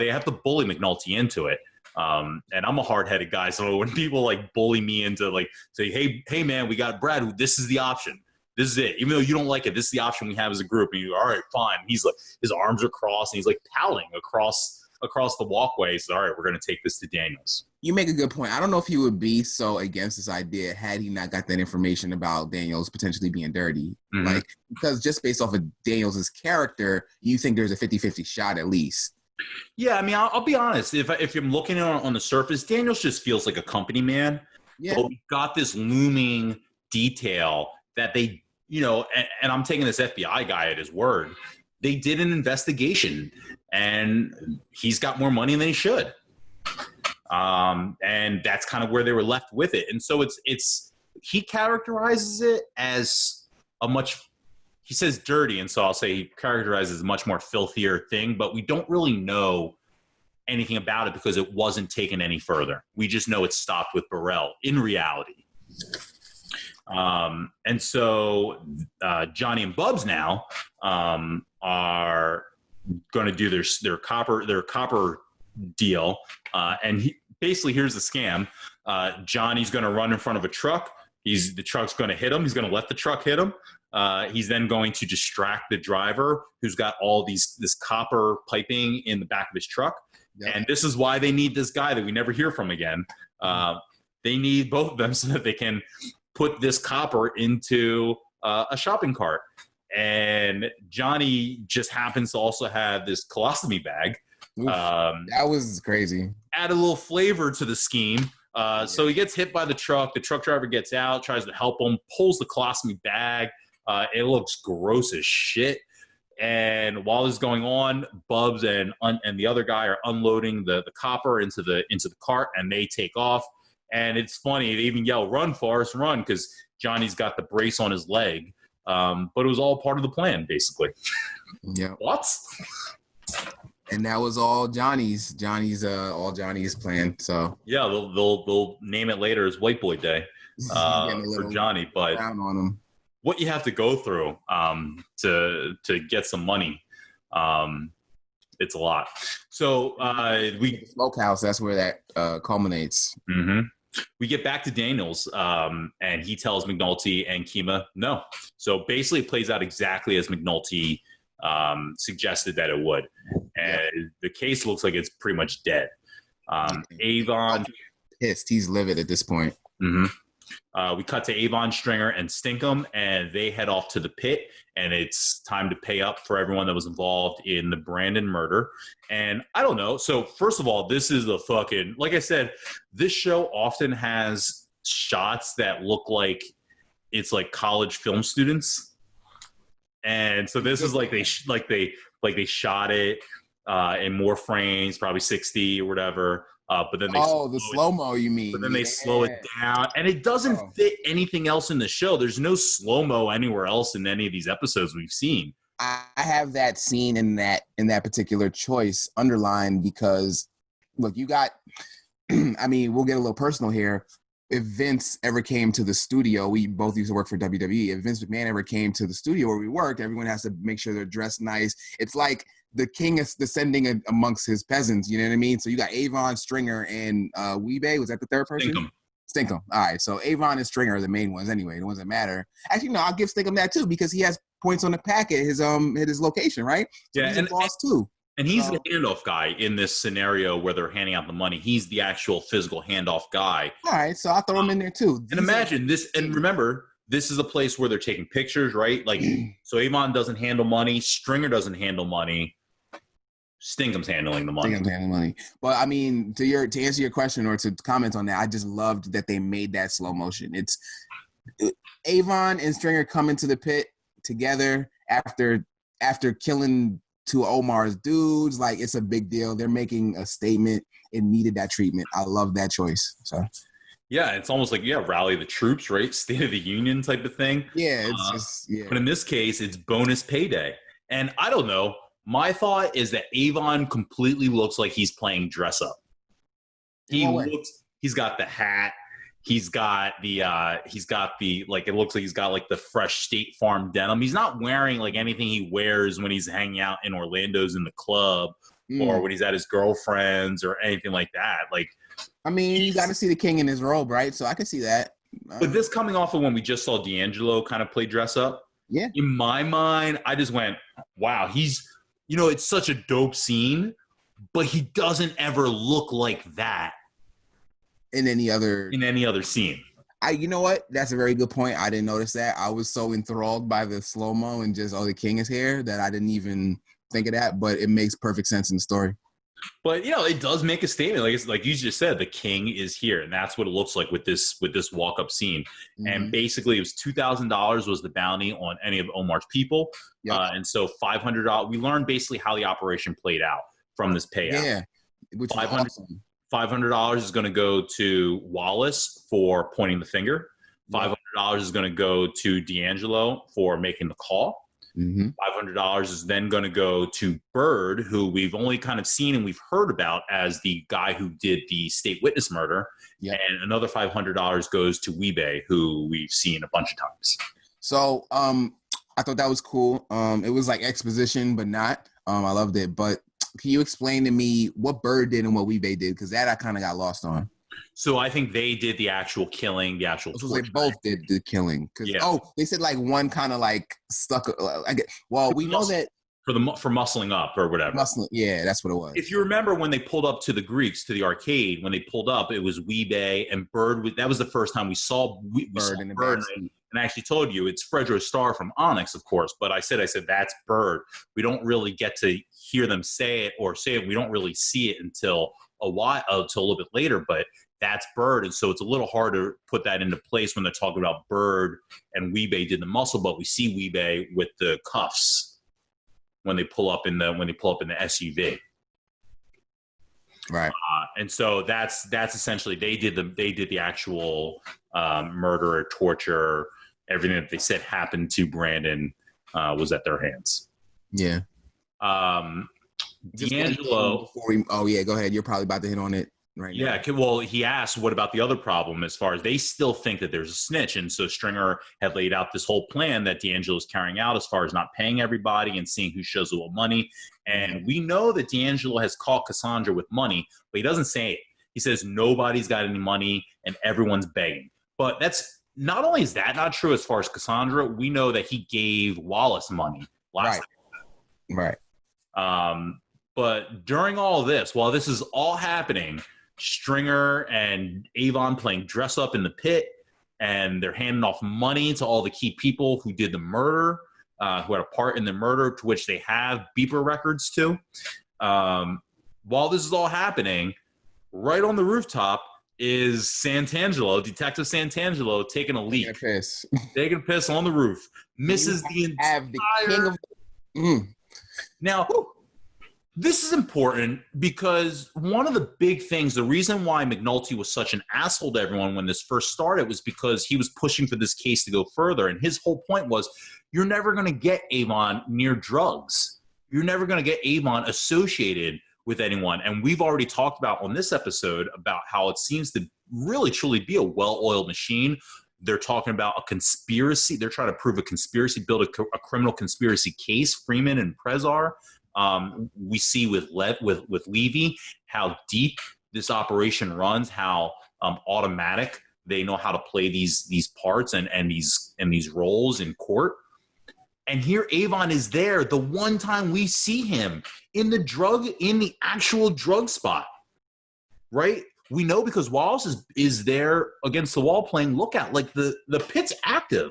they have to bully McNulty into it. And I'm a hard-headed guy, so when people like bully me into, like, say, hey man, we got Brad, this is the option. This is it. Even though you don't like it, this is the option we have as a group. And you go, all right, fine. He's like, his arms are crossed, and he's like pouting across the walkway. He says, all right, we're going to take this to Daniels. You make a good point. I don't know if he would be so against this idea had he not got that information about Daniels potentially being dirty. Mm-hmm. Like, because just based off of Daniels' character, you think there's a 50-50 shot at least. Yeah, I mean, I'll be honest. If I'm looking on the surface, Daniels just feels like a company man. Yeah. But we got this looming detail that they, and I'm taking this FBI guy at his word. They did an investigation, and he's got more money than he should. And that's kind of where they were left with it. And so he characterizes it as he says dirty, and so I'll say he characterizes a much more filthier thing, but we don't really know anything about it because it wasn't taken any further. We just know it stopped with Burrell in reality. And so Johnny and Bubs now are going to do their copper deal. And basically, here's the scam. Johnny's going to run in front of a truck. The truck's going to hit him. He's going to let the truck hit him. He's then going to distract the driver who's got all this copper piping in the back of his truck. Yep. And this is why they need this guy that we never hear from again. They need both of them so that they can put this copper into a shopping cart. And Johnny just happens to also have this colostomy bag. That was crazy. Add a little flavor to the scheme. So he gets hit by the truck. The truck driver gets out, tries to help him, pulls the colostomy bag. It looks gross as shit. And while this is going on, Bubs and the other guy are unloading the copper into the cart, and they take off. And it's funny, they even yell, "Run, Forrest, run," because Johnny's got the brace on his leg. But it was all part of the plan, basically. Yeah. What? And that was all Johnny's plan. So yeah, they'll name it later as White Boy Day for Johnny. But down on him. What you have to go through to get some money It's a lot. So we smokehouse. That's where that culminates. Mm-hmm. We get back to Daniels, and he tells McNulty and Kima no. So basically, it plays out exactly as McNulty suggested that it would, and the case looks like it's pretty much dead. Avon pissed. He's livid at this point. Mm-hmm. We cut to Avon, Stringer, and Stinkum, and they head off to the pit, and it's time to pay up for everyone that was involved in the Brandon murder. And I don't know. So first of all, this is like I said, this show often has shots that look like it's like college film students. And so this is like they shot it in more frames, probably 60 or whatever. But then they the slow-mo, you mean? But then they slow it down, and it doesn't fit anything else in the show. There's no slow-mo anywhere else in any of these episodes we've seen. I have that scene in that particular choice underlined because, look, you got. I mean, we'll get a little personal here. If Vince ever came to the studio, we both used to work for WWE. If Vince McMahon ever came to the studio where we worked, everyone has to make sure they're dressed nice. It's like the king is descending amongst his peasants. You know what I mean? So you got Avon, Stringer, and Weebay. Was that the third person? Stinkum. All right. So Avon and Stringer are the main ones anyway. The ones that matter. Actually, no, I'll give Stinkum that too because he has points on the pack at his location, right? So he's a boss too. And he's the handoff guy in this scenario where they're handing out the money. He's the actual physical handoff guy. All right, so I'll throw him in there too. And imagine this, and remember, this is a place where they're taking pictures, right? Like, so Avon doesn't handle money. Stringer doesn't handle money. Stinkum's handling the money. Stinkum's handling money. But I mean, to answer your question or to comment on that, I just loved that they made that slow motion. It's Avon and Stringer come into the pit together after killing two Omar's dudes. Like, it's a big deal. They're making a statement. It needed that treatment. I love that choice. So yeah, it's almost like rally the troops, right? State of the Union type of thing. Yeah, it's But in this case, it's bonus payday. And I don't know. My thought is that Avon completely looks like he's playing dress up. He's got the hat. He's got the like, it looks like he's got like the fresh State Farm denim. He's not wearing like anything he wears when he's hanging out in Orlando's in the club or when he's at his girlfriend's or anything like that. Like, I mean, you got to see the king in his robe, right? So I can see that. But this coming off of when we just saw D'Angelo kind of play dress up. Yeah. In my mind, I just went, wow, he's, it's such a dope scene, but he doesn't ever look like that in any other scene. You know what? That's a very good point. I didn't notice that. I was so enthralled by the slow-mo and just, the king is here that I didn't even think of that, but it makes perfect sense in the story. But it does make a statement. Like you just said, the king is here, and that's what it looks like with this walk-up scene. Mm-hmm. And basically, it was $2,000 was the bounty on any of Omar's people, and so $500. We learned basically how the operation played out from this payout. Yeah, which is awesome. $500 is going to go to Wallace for pointing the finger. $500 is going to go to D'Angelo for making the call. Mm-hmm. $500 is then going to go to Bird, who we've only kind of seen and we've heard about as the guy who did the state witness murder. Yep. And another $500 goes to Weebay, who we've seen a bunch of times. So I thought that was cool. It was like exposition, but not. I loved it. But can you explain to me what Bird did and what Weebay did? Because that I kind of got lost on. So I think they did the actual killing, the actual torture. They both did the killing. They said like one kind of like stuck. We know that for muscling up or whatever. Yeah, that's what it was. If you remember when they pulled up to the Greeks, to the arcade, when they pulled up, it was Weebay and Bird. That was the first time we saw Bird. And I actually told you it's Fredro Starr from Onyx, of course. But I said that's Bird. We don't really get to hear them say it. We don't really see it until a little bit later, but that's Bird. And so it's a little hard to put that into place when they're talking about Bird and Weebay did the muscle, but we see Weebay with the cuffs when they pull up in the SUV. Right. And so that's essentially they did the actual murder or torture. Everything that they said happened to Brandon was at their hands. Yeah. D'Angelo. Go ahead. You're probably about to hit on it. right now. Yeah, well, he asked, what about the other problem as far as they still think that there's a snitch? And so Stringer had laid out this whole plan that D'Angelo's carrying out as far as not paying everybody and seeing who shows what money. And we know that D'Angelo has caught Cassandra with money, but he doesn't say it. He says nobody's got any money and everyone's begging. But that's not only is that not true as far as Cassandra, we know that he gave Wallace money last time. Right. But during all this, while this is all happening, Stringer and Avon playing dress up in the pit, and they're handing off money to all the key people who did the murder, who had a part in the murder, to which they have beeper records to. While this is all happening, right on the rooftop is Santangelo, Detective Santangelo, taking a leak. Taking a piss on the roof. Misses the entire... Now... This is important because one of the big things, the reason why McNulty was such an asshole to everyone when this first started was because he was pushing for this case to go further. And his whole point was, you're never going to get Avon near drugs. You're never going to get Avon associated with anyone. And we've already talked about on this episode about how it seems to really truly be a well-oiled machine. They're talking about a conspiracy. They're trying to prove a conspiracy, build a criminal conspiracy case, Freeman and Prezar. We see with Levy how deep this operation runs, how automatic they know how to play these parts and these roles in court. And here Avon is there the one time we see him in the actual drug spot, right? We know because Wallace is there against the wall playing lookout. Like the pit's active,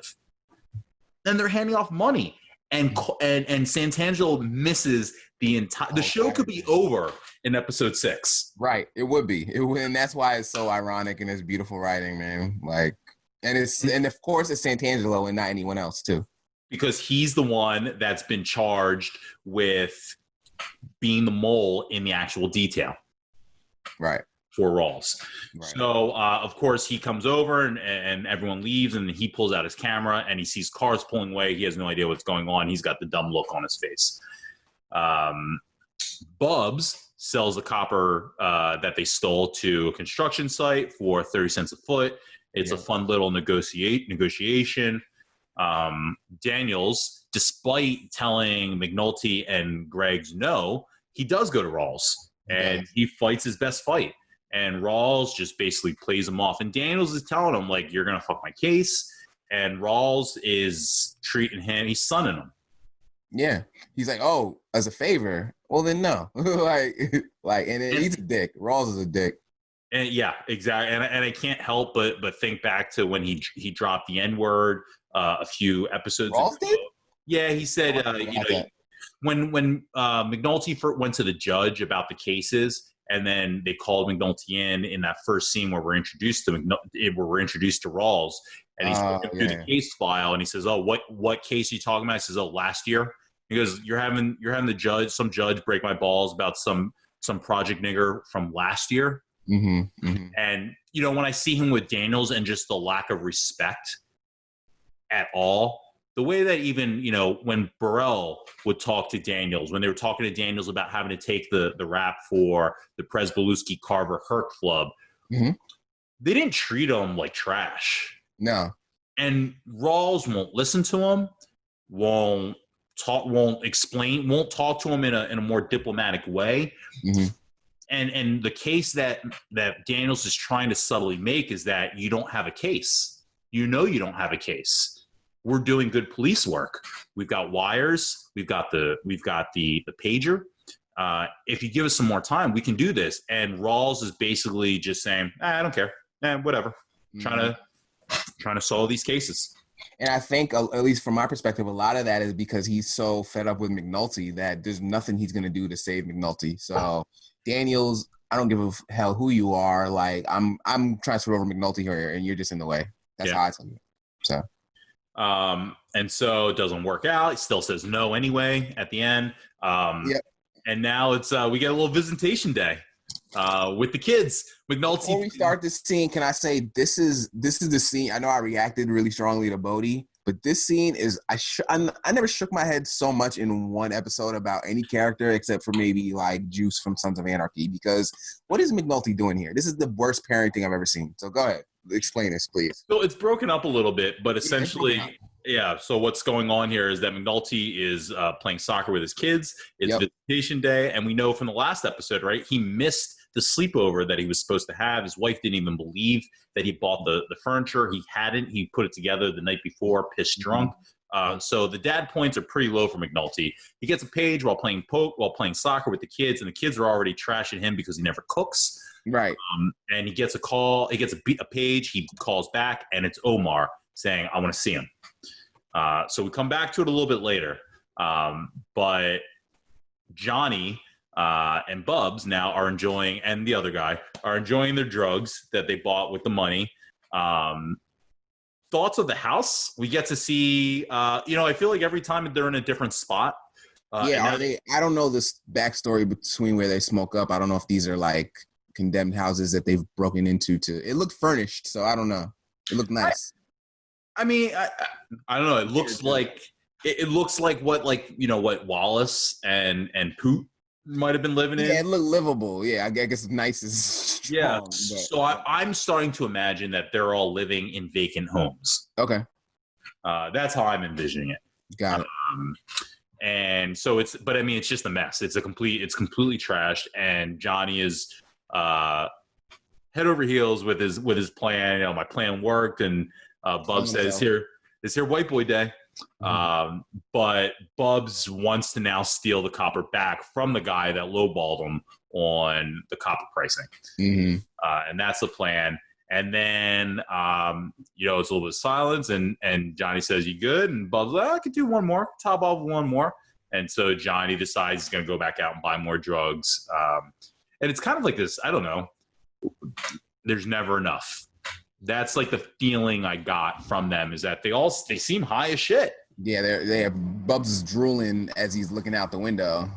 and they're handing off money. And Santangelo misses the entire. The show could be over in episode 6. Right, it would be. And that's why it's so ironic and it's beautiful writing, man. Like, and of course it's Santangelo and not anyone else too, because he's the one that's been charged with being the mole in the actual detail. Right. For Rawls. Right. So, of course, he comes over and everyone leaves, and he pulls out his camera and he sees cars pulling away. He has no idea what's going on. He's got the dumb look on his face. Bubs sells the copper that they stole to a construction site for 30 cents a foot. It's a fun little negotiation. Daniels, despite telling McNulty and Greggs no, he does go to Rawls and he fights his best fight. And Rawls just basically plays him off. And Daniels is telling him, like, you're going to fuck my case. And Rawls is treating him, he's sunning him. Yeah. He's like, oh, as a favor. Well, then no. like, and then he's a dick. Rawls is a dick. And yeah, exactly. And I can't help but think back to when he dropped the N-word a few episodes Rawls ago. Did? Yeah, he said, when McNulty went to the judge about the cases, and then they called McNulty in that first scene where we're introduced to Rawls, and he's looking through the case file, and he says, "Oh, what case are you talking about?" He says, "Oh, last year." He goes, "You're having some judge break my balls about some project nigger from last year." Mm-hmm, mm-hmm. And when I see him with Daniels and just the lack of respect at all. The way that even, when Burrell would talk to Daniels, when they were talking to Daniels about having to take the rap for the Presbeluski Carver Herc Club, they didn't treat him like trash. No. And Rawls won't listen to him, won't talk to him in a more diplomatic way. Mm-hmm. And the case that Daniels is trying to subtly make is that you don't have a case. You don't have a case. We're doing good police work. We've got wires. We've got the pager. If you give us some more time, we can do this. And Rawls is basically just saying, I don't care. Whatever. Mm-hmm. Trying to solve these cases. And I think, at least from my perspective, a lot of that is because he's so fed up with McNulty that there's nothing he's going to do to save McNulty. So Daniels, I don't give a hell who you are. Like, I'm trying to screw over McNulty here, and you're just in the way. That's how I tell you. So. And so it doesn't work out. He still says no anyway at the end. And now it's we get a little visitation day with the kids. McNulty. Before we start this scene, can I say this is the scene? I know I reacted really strongly to Bodie, But this scene is I never shook my head so much in one episode about any character except for maybe like Juice from Sons of Anarchy, because what is McNulty doing here? This is the worst parenting I've ever seen. So go ahead, explain this, please. So it's broken up a little bit, but essentially, yeah. So what's going on here is that McNulty is playing soccer with his kids. It's visitation day, and we know from the last episode, right? He missed the sleepover that he was supposed to have. His wife didn't even believe that he bought the furniture. He hadn't. He put it together the night before, pissed drunk. So the dad points are pretty low for McNulty. He gets a page while playing soccer with the kids, and the kids are already trashing him because he never cooks. Right. And he gets a call. He gets a page. He calls back, and it's Omar saying, "I want to see him." So we come back to it a little bit later. But Johnny and Bubs now are enjoying, and the other guy are enjoying their drugs that they bought with the money. Thoughts of the house? We get to see, I feel like every time they're in a different spot. Are they? I don't know this backstory between where they smoke up. I don't know if these are like condemned houses that they've broken into. It looked furnished, so I don't know. It looked nice. I don't know. It looks like what Wallace and Poot might have been living in. Yeah, it looked livable. Yeah, I guess nice is strong. Yeah. So I'm starting to imagine that they're all living in vacant homes. Okay. That's how I'm envisioning it. Got it. And so it's just a mess. It's completely trashed, and Johnny is head over heels with his plan. My plan worked, and Bub says, "Here, white boy day." But Bubs wants to now steal the copper back from the guy that lowballed him on the copper pricing. And that's the plan. And then, it's a little bit of silence, and Johnny says, "You good?" And Bub's like, "I could do one more, top off one more." And so Johnny decides he's going to go back out and buy more drugs. And it's kind of like this, I don't know, there's never enough. That's like the feeling I got from them, is that they seem high as shit. Yeah, they have Bubs is drooling as he's looking out the window.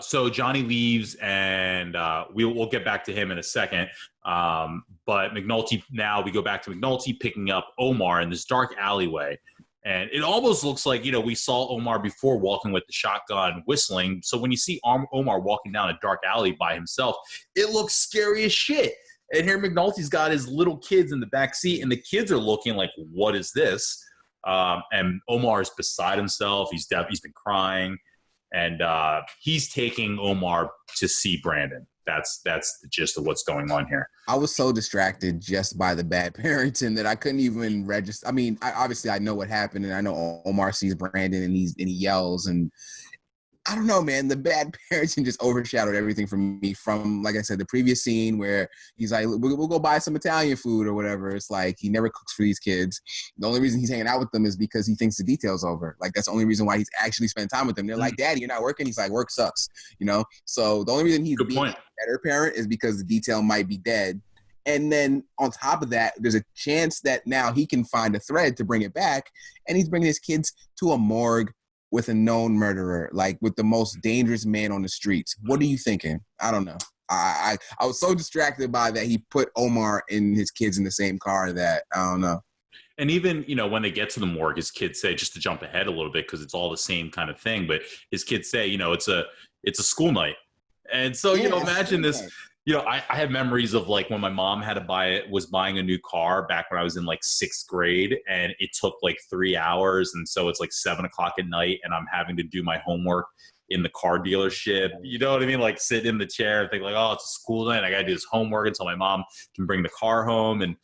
So Johnny leaves, and we'll get back to him in a second. But McNulty, now we go back to McNulty picking up Omar in this dark alleyway. And it almost looks like, we saw Omar before walking with the shotgun whistling. So when you see Omar walking down a dark alley by himself, it looks scary as shit. And here McNulty's got his little kids in the back seat, and the kids are looking like, what is this? And Omar is beside himself. He's been crying, and he's taking Omar to see Brandon. That's the gist of what's going on here. I was so distracted just by the bad parenting that I couldn't even register. I mean, I know what happened, and I know Omar sees Brandon and he yells, and I don't know, man. The bad parenting just overshadowed everything for me. From, like I said, the previous scene where he's like, we'll go buy some Italian food or whatever. It's like he never cooks for these kids. The only reason he's hanging out with them is because he thinks the detail's over. Like, that's the only reason why he's actually spending time with them. They're like, "Daddy, you're not working." He's like, "Work sucks." So the only reason he's being a better parent is because the detail might be dead. And then on top of that, there's a chance that now he can find a thread to bring it back. And he's bringing his kids to a morgue with a known murderer, like with the most dangerous man on the streets. What are you thinking? I don't know. I was so distracted by that he put Omar and his kids in the same car that I don't know. And even, when they get to the morgue, his kids say, just to jump ahead a little bit, because it's all the same kind of thing, but his kids say, it's a school night. And so, imagine this. I have memories of like when my mom was buying a new car back when I was in like 6th grade, and it took like 3 hours. And so it's like 7:00 at night, and I'm having to do my homework in the car dealership. You know what I mean? Like sit in the chair and think like, oh, it's a school night. I got to do this homework until my mom can bring the car home. And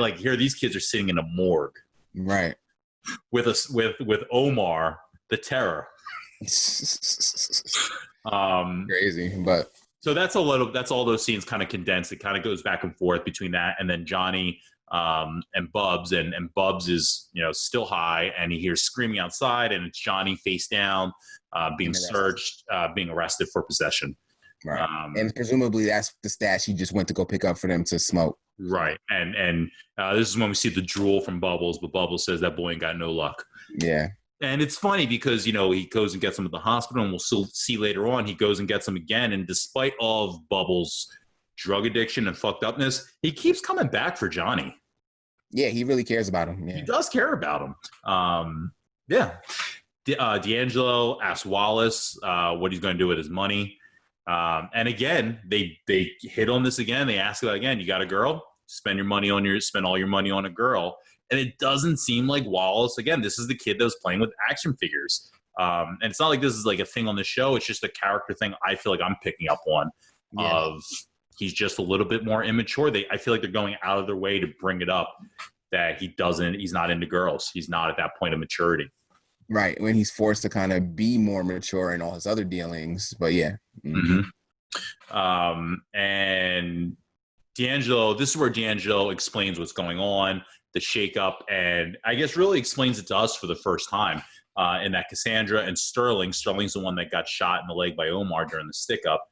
like here, these kids are sitting in a morgue. Right. With Omar, the terror. Crazy, but. So that's all those scenes kind of condensed. It kind of goes back and forth between that and then Johnny and Bubs, and Bubs is, still high, and he hears screaming outside, and it's Johnny face down, being searched, being arrested for possession. Right. And presumably that's the stash he just went to go pick up for them to smoke. Right. And this is when we see the drool from Bubbles, but Bubbles says that boy ain't got no luck. Yeah. And it's funny because, he goes and gets him at the hospital, and we'll still see later on, he goes and gets him again. And despite all of Bubbles' drug addiction and fucked upness, he keeps coming back for Johnny. Yeah, he really cares about him. Yeah. He does care about him. Yeah. D'Angelo asks Wallace what he's going to do with his money. And again, they hit on this again. They ask about again, you got a girl? Spend all your money on a girl. And it doesn't seem like Wallace, again, this is the kid that was playing with action figures. And it's not like this is like a thing on the show. It's just a character thing I feel like I'm picking up on of he's just a little bit more immature. I feel like they're going out of their way to bring it up that he's not into girls. He's not at that point of maturity. Right. When he's forced to kind of be more mature in all his other dealings. But yeah. And D'Angelo, this is where D'Angelo explains what's going on, the shakeup, and I guess really explains it to us for the first time in that Cassandra and Sterling's the one that got shot in the leg by Omar during the stick up,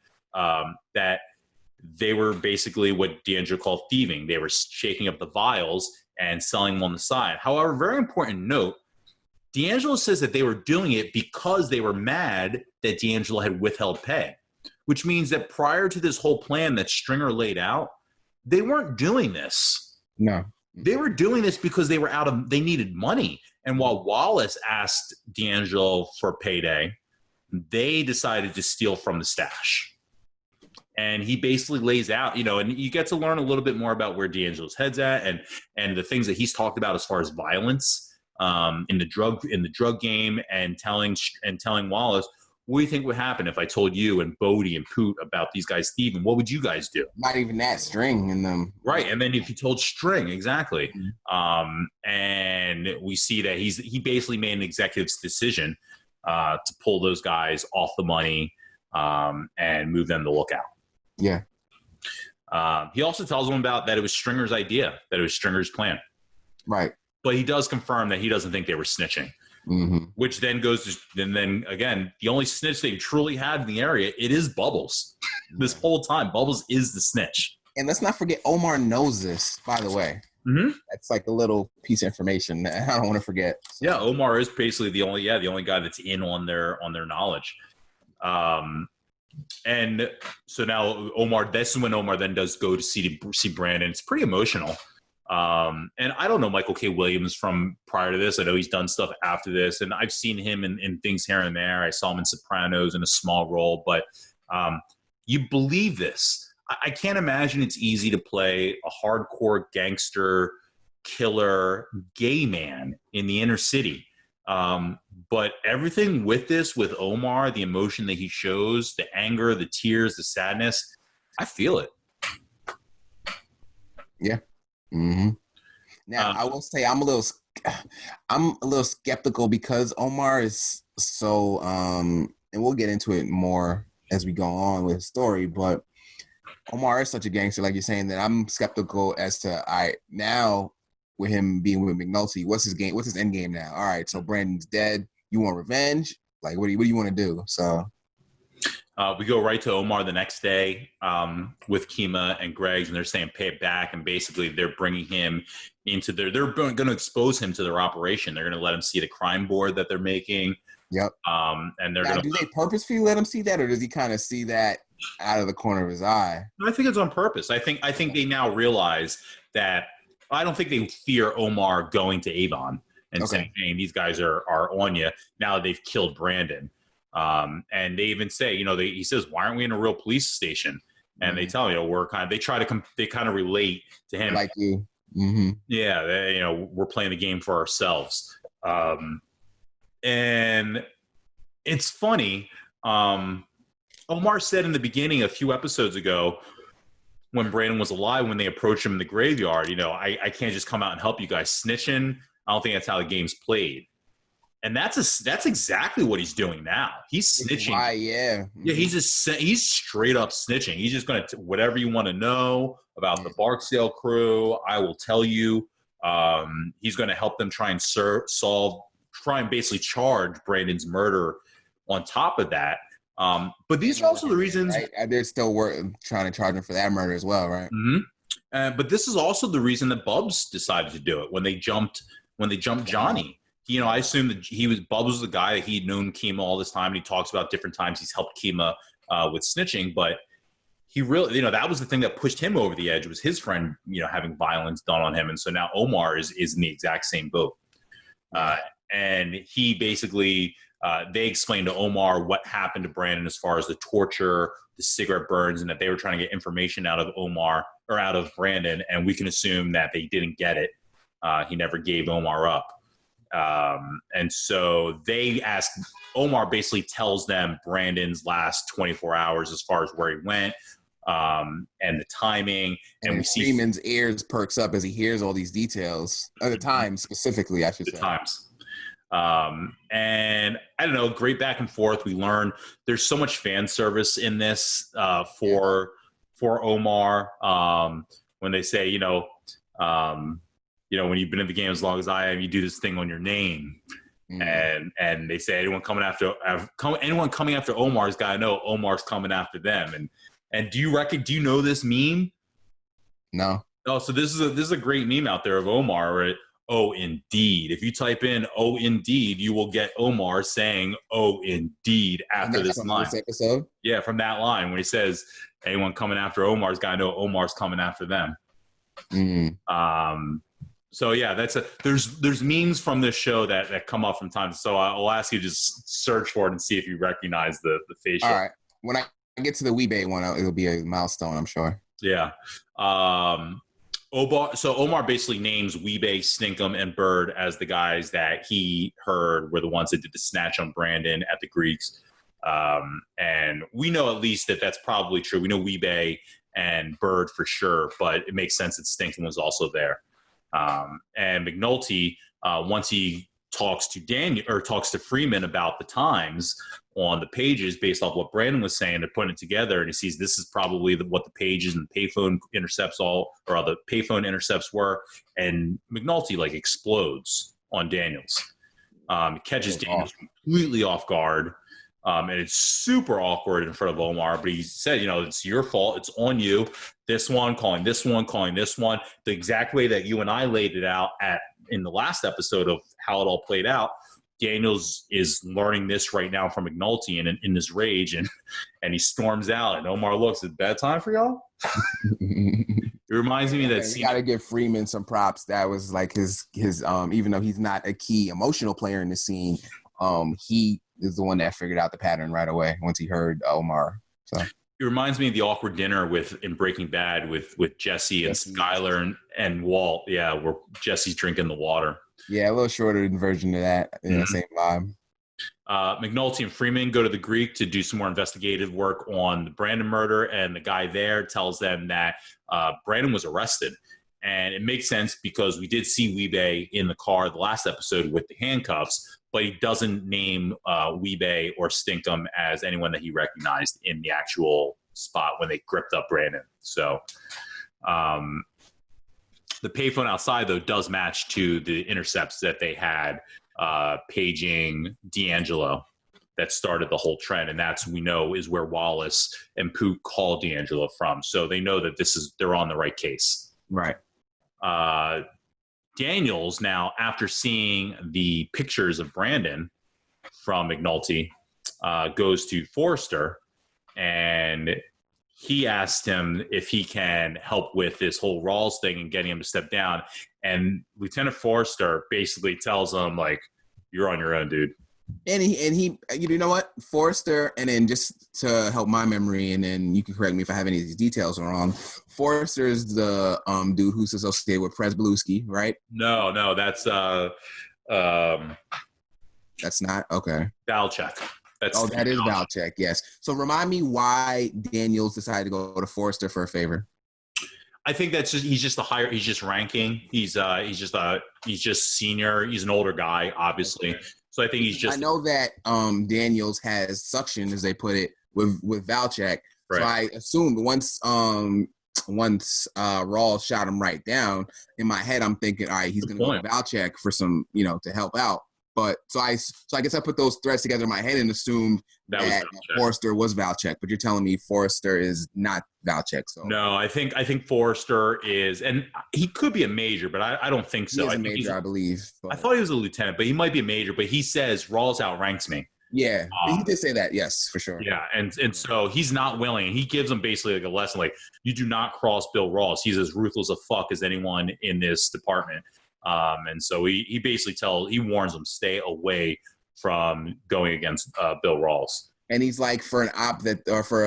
that they were basically what D'Angelo called thieving. They were shaking up the vials and selling them on the side. However, very important note, D'Angelo says that they were doing it because they were mad that D'Angelo had withheld pay, which means that prior to this whole plan that Stringer laid out, they weren't doing this. No. They were doing this because they needed money. And while Wallace asked D'Angelo for payday, they decided to steal from the stash. And he basically lays out, and you get to learn a little bit more about where D'Angelo's head's at and the things that he's talked about as far as violence in the drug game, and telling Wallace, what do you think would happen if I told you and Bodie and Poot about these guys thieving? What would you guys do? Not even that, String in them. Right. And then if you told String, exactly. And we see that he basically made an executive's decision to pull those guys off the money and move them to lookout. Yeah. He also tells them about that it was Stringer's idea, that it was Stringer's plan. Right. But he does confirm that he doesn't think they were snitching. Which then goes to, and then again, the only snitch they truly had in the area, it is Bubbles. This whole time, Bubbles is the snitch. And let's not forget, Omar knows this, by the way. That's like a little piece of information that I don't want to forget. So. Yeah, Omar is basically the only guy that's in on their knowledge. And so now this is when Omar then does go to see Brandon. It's pretty emotional. And I don't know Michael K. Williams from prior to this. I know he's done stuff after this, and I've seen him in things here and there. I saw him in Sopranos in a small role, but you believe this. I can't imagine it's easy to play a hardcore gangster, killer, gay man in the inner city. But everything with this, with Omar, the emotion that he shows, the anger, the tears, the sadness, I feel it. Yeah. Now I will say I'm a little skeptical because Omar is so and we'll get into it more as we go on with his story, but Omar is such a gangster, like you're saying, that I'm skeptical as to now with him being with McNulty, what's his end game now? All right, so Brandon's dead. You want revenge? Like what do you want to do? So we go right to Omar the next day with Kima and Greg's, and they're saying pay it back. And basically they're bringing him into they're going to expose him to their operation. They're going to let him see the crime board that they're making. Yep. And they're going to. Do they purposefully let him see that, or does he kind of see that out of the corner of his eye? I think it's on purpose. I think they now realize that. I don't think they fear Omar going to Avon and saying, hey, these guys are on you now that they've killed Brandon. And they even say, he says, why aren't we in a real police station? And they tell him, we're they kind of relate to him. Like you. Yeah. We're playing the game for ourselves. And it's funny. Omar said in the beginning, a few episodes ago, when Brandon was alive, when they approached him in the graveyard, I can't just come out and help you guys. Snitching, I don't think that's how the game's played. And that's exactly what he's doing now. He's snitching. Why, yeah. Yeah, he's straight up snitching. He's just going to, whatever you want to know about the Barksdale crew, I will tell you. He's going to help them try and basically charge Brandon's murder on top of that. But these are also the reasons. Right? They're still trying to charge him for that murder as well, right? But this is also the reason that Bubs decided to do it when they jumped Johnny. I assume that Bubs was the guy that he'd known Kima all this time, and he talks about different times he's helped Kima with snitching. But he really, that was the thing that pushed him over the edge, was his friend, having violence done on him. And so now Omar is in the exact same boat. And he basically, they explained to Omar what happened to Brandon as far as the torture, the cigarette burns, and that they were trying to get information out of Omar or out of Brandon. And we can assume that they didn't get it. He never gave Omar up. And so they asked, Omar basically tells them Brandon's last 24 hours as far as where he went, and the timing. And we see Freeman's ears perks up as he hears all these details. The times specifically, I should say. The times. And I don't know, great back and forth. We learn there's so much fan service in this for Omar. When they say, when you've been in the game as long as I am, you do this thing on your name. And they say anyone coming after Omar's got to know Omar's coming after them. And do you know this meme? No. Oh, so this is a great meme out there of Omar, right? Oh, indeed. If you type in "oh, indeed," you will get Omar saying "oh, indeed" after this line. This episode? Yeah, from that line when he says, "Anyone coming after Omar's got to know Omar's coming after them." So yeah, there's memes from this show that come up from time. So I'll ask you to just search for it and see if you recognize the facial. All right. When I get to the Weebay one, it'll be a milestone, I'm sure. Yeah. So Omar basically names Weebay, Stinkum, and Bird as the guys that he heard were the ones that did the snatch on Brandon at the Greeks. And we know at least that that's probably true. We know Weebay and Bird for sure, but it makes sense that Stinkum was also there. And McNulty, once he talks to Freeman about the times on the pages based off what Brandon was saying, they're putting it together, and he sees this is probably what the pages and the payphone intercepts the payphone intercepts were, and McNulty explodes on Daniels. It catches Daniels completely off guard. And it's super awkward in front of Omar, but he said, it's your fault. It's on you. This one, calling this one, the exact way that you and I laid it out in the last episode of how it all played out. Daniels is learning this right now from McNulty and in this rage, and he storms out, and Omar looks, it's bad time for y'all. It reminds me that you got to give Freeman some props. That was his even though he's not a key emotional player in the scene, he is the one that figured out the pattern right away once he heard Omar. So it reminds me of the awkward dinner in Breaking Bad with Jesse and Skyler and Walt. Yeah, where Jesse's drinking the water. Yeah, a little shorter version of that in the same vibe. McNulty and Freeman go to the Greek to do some more investigative work on the Brandon murder, and the guy there tells them that Brandon was arrested. And it makes sense because we did see Weebay in the car the last episode with the handcuffs, but he doesn't name Weebay or Stinkum as anyone that he recognized in the actual spot when they gripped up Brandon. So the payphone outside, though, does match to the intercepts that they had paging D'Angelo that started the whole trend. And that's, we know, is where Wallace and Poot called D'Angelo from. So they know that they're on the right case. Right. Daniels, now, after seeing the pictures of Brandon from McNulty, goes to Forrester, and he asked him if he can help with this whole Rawls thing and getting him to step down. And Lieutenant Forrester basically tells him, you're on your own, dude. And he, you know what, Forrester, and then just to help my memory, and then you can correct me if I have any of these details wrong. Forrester is the dude who's associated with Presbeluski, right? No, that's that's not okay. Valchek. That is Valchek. Yes. So remind me why Daniels decided to go to Forrester for a favor. I think that's he's just ranking. He's just senior. He's an older guy, obviously. Okay. So I think I know that Daniels has suction, as they put it, with Valchek. Right. So I assumed once Rawls shot him right down, in my head I'm thinking, all right, he's going to go to Valchek for some, to help out. But so I guess I put those threads together in my head and assumed that Forrester was Valchek. But you're telling me Forrester is not Valchek. So no, I think Forrester is, and he could be a major, but I don't think so. He's a major, I believe. I thought he was a lieutenant, but he might be a major. But he says Rawls outranks me. Yeah, he did say that. Yes, for sure. Yeah, and so he's not willing. He gives them basically like a lesson, like, you do not cross Bill Rawls. He's as ruthless a fuck as anyone in this department. And so he basically warns them, stay away from going against Bill Rawls. And he's like, for an op that, or for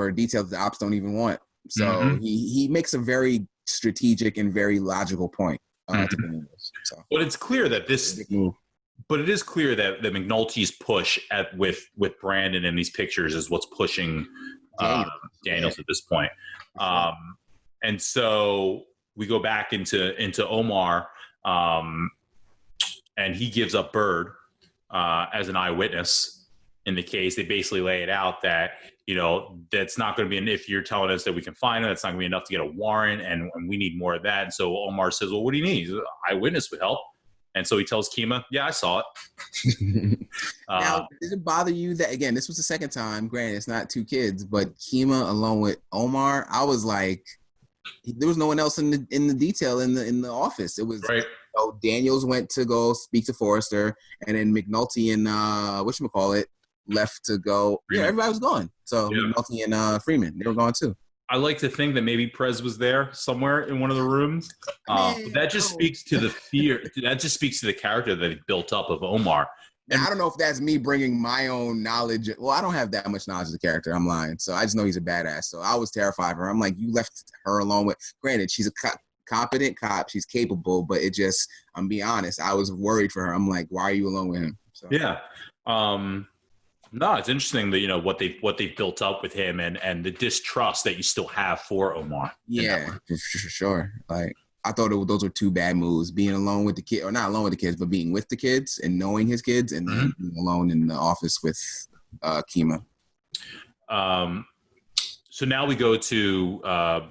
a detail that the ops don't even want. So he makes a very strategic and very logical point. So. But it's clear that it is clear that McNulty's push with Brandon in these pictures is what's pushing Daniels at this point. And so we go back into Omar, and he gives up Bird as an eyewitness in the case. They basically lay it out that, that's not going to be if you're telling us that we can find him, that's not going to be enough to get a warrant, and we need more of that. And so Omar says, well, what do you need? Eyewitness would help. And so he tells Kima, yeah, I saw it. Now, does it bother you that, again, this was the second time, granted, it's not two kids, but Kima along with Omar, I was like, there was no one else in the detail in the office. It was right. Daniels went to go speak to Forrester, and then McNulty and whatchamacallit left to go. Yeah, everybody was gone. So McNulty and Freeman, they were gone too. I like to think that maybe Prez was there somewhere in one of the rooms. But that just speaks to the fear. That just speaks to the character that he built up of Omar. Now, I don't know if that's me bringing my own knowledge. Well, I don't have that much knowledge of the character. I'm lying. So I just know he's a badass. So I was terrified of her. I'm like, you left her alone with, granted, she's a competent cop. She's capable, but it just, I'm being honest, I was worried for her. I'm like, why are you alone with him? So. Yeah. No, it's interesting that, what they've built up with him and the distrust that you still have for Omar. Yeah, for sure. Like, I thought those were two bad moves, being alone with the kid, or not alone with the kids, but being with the kids and knowing his kids, and then being alone in the office with Kima. So now we go to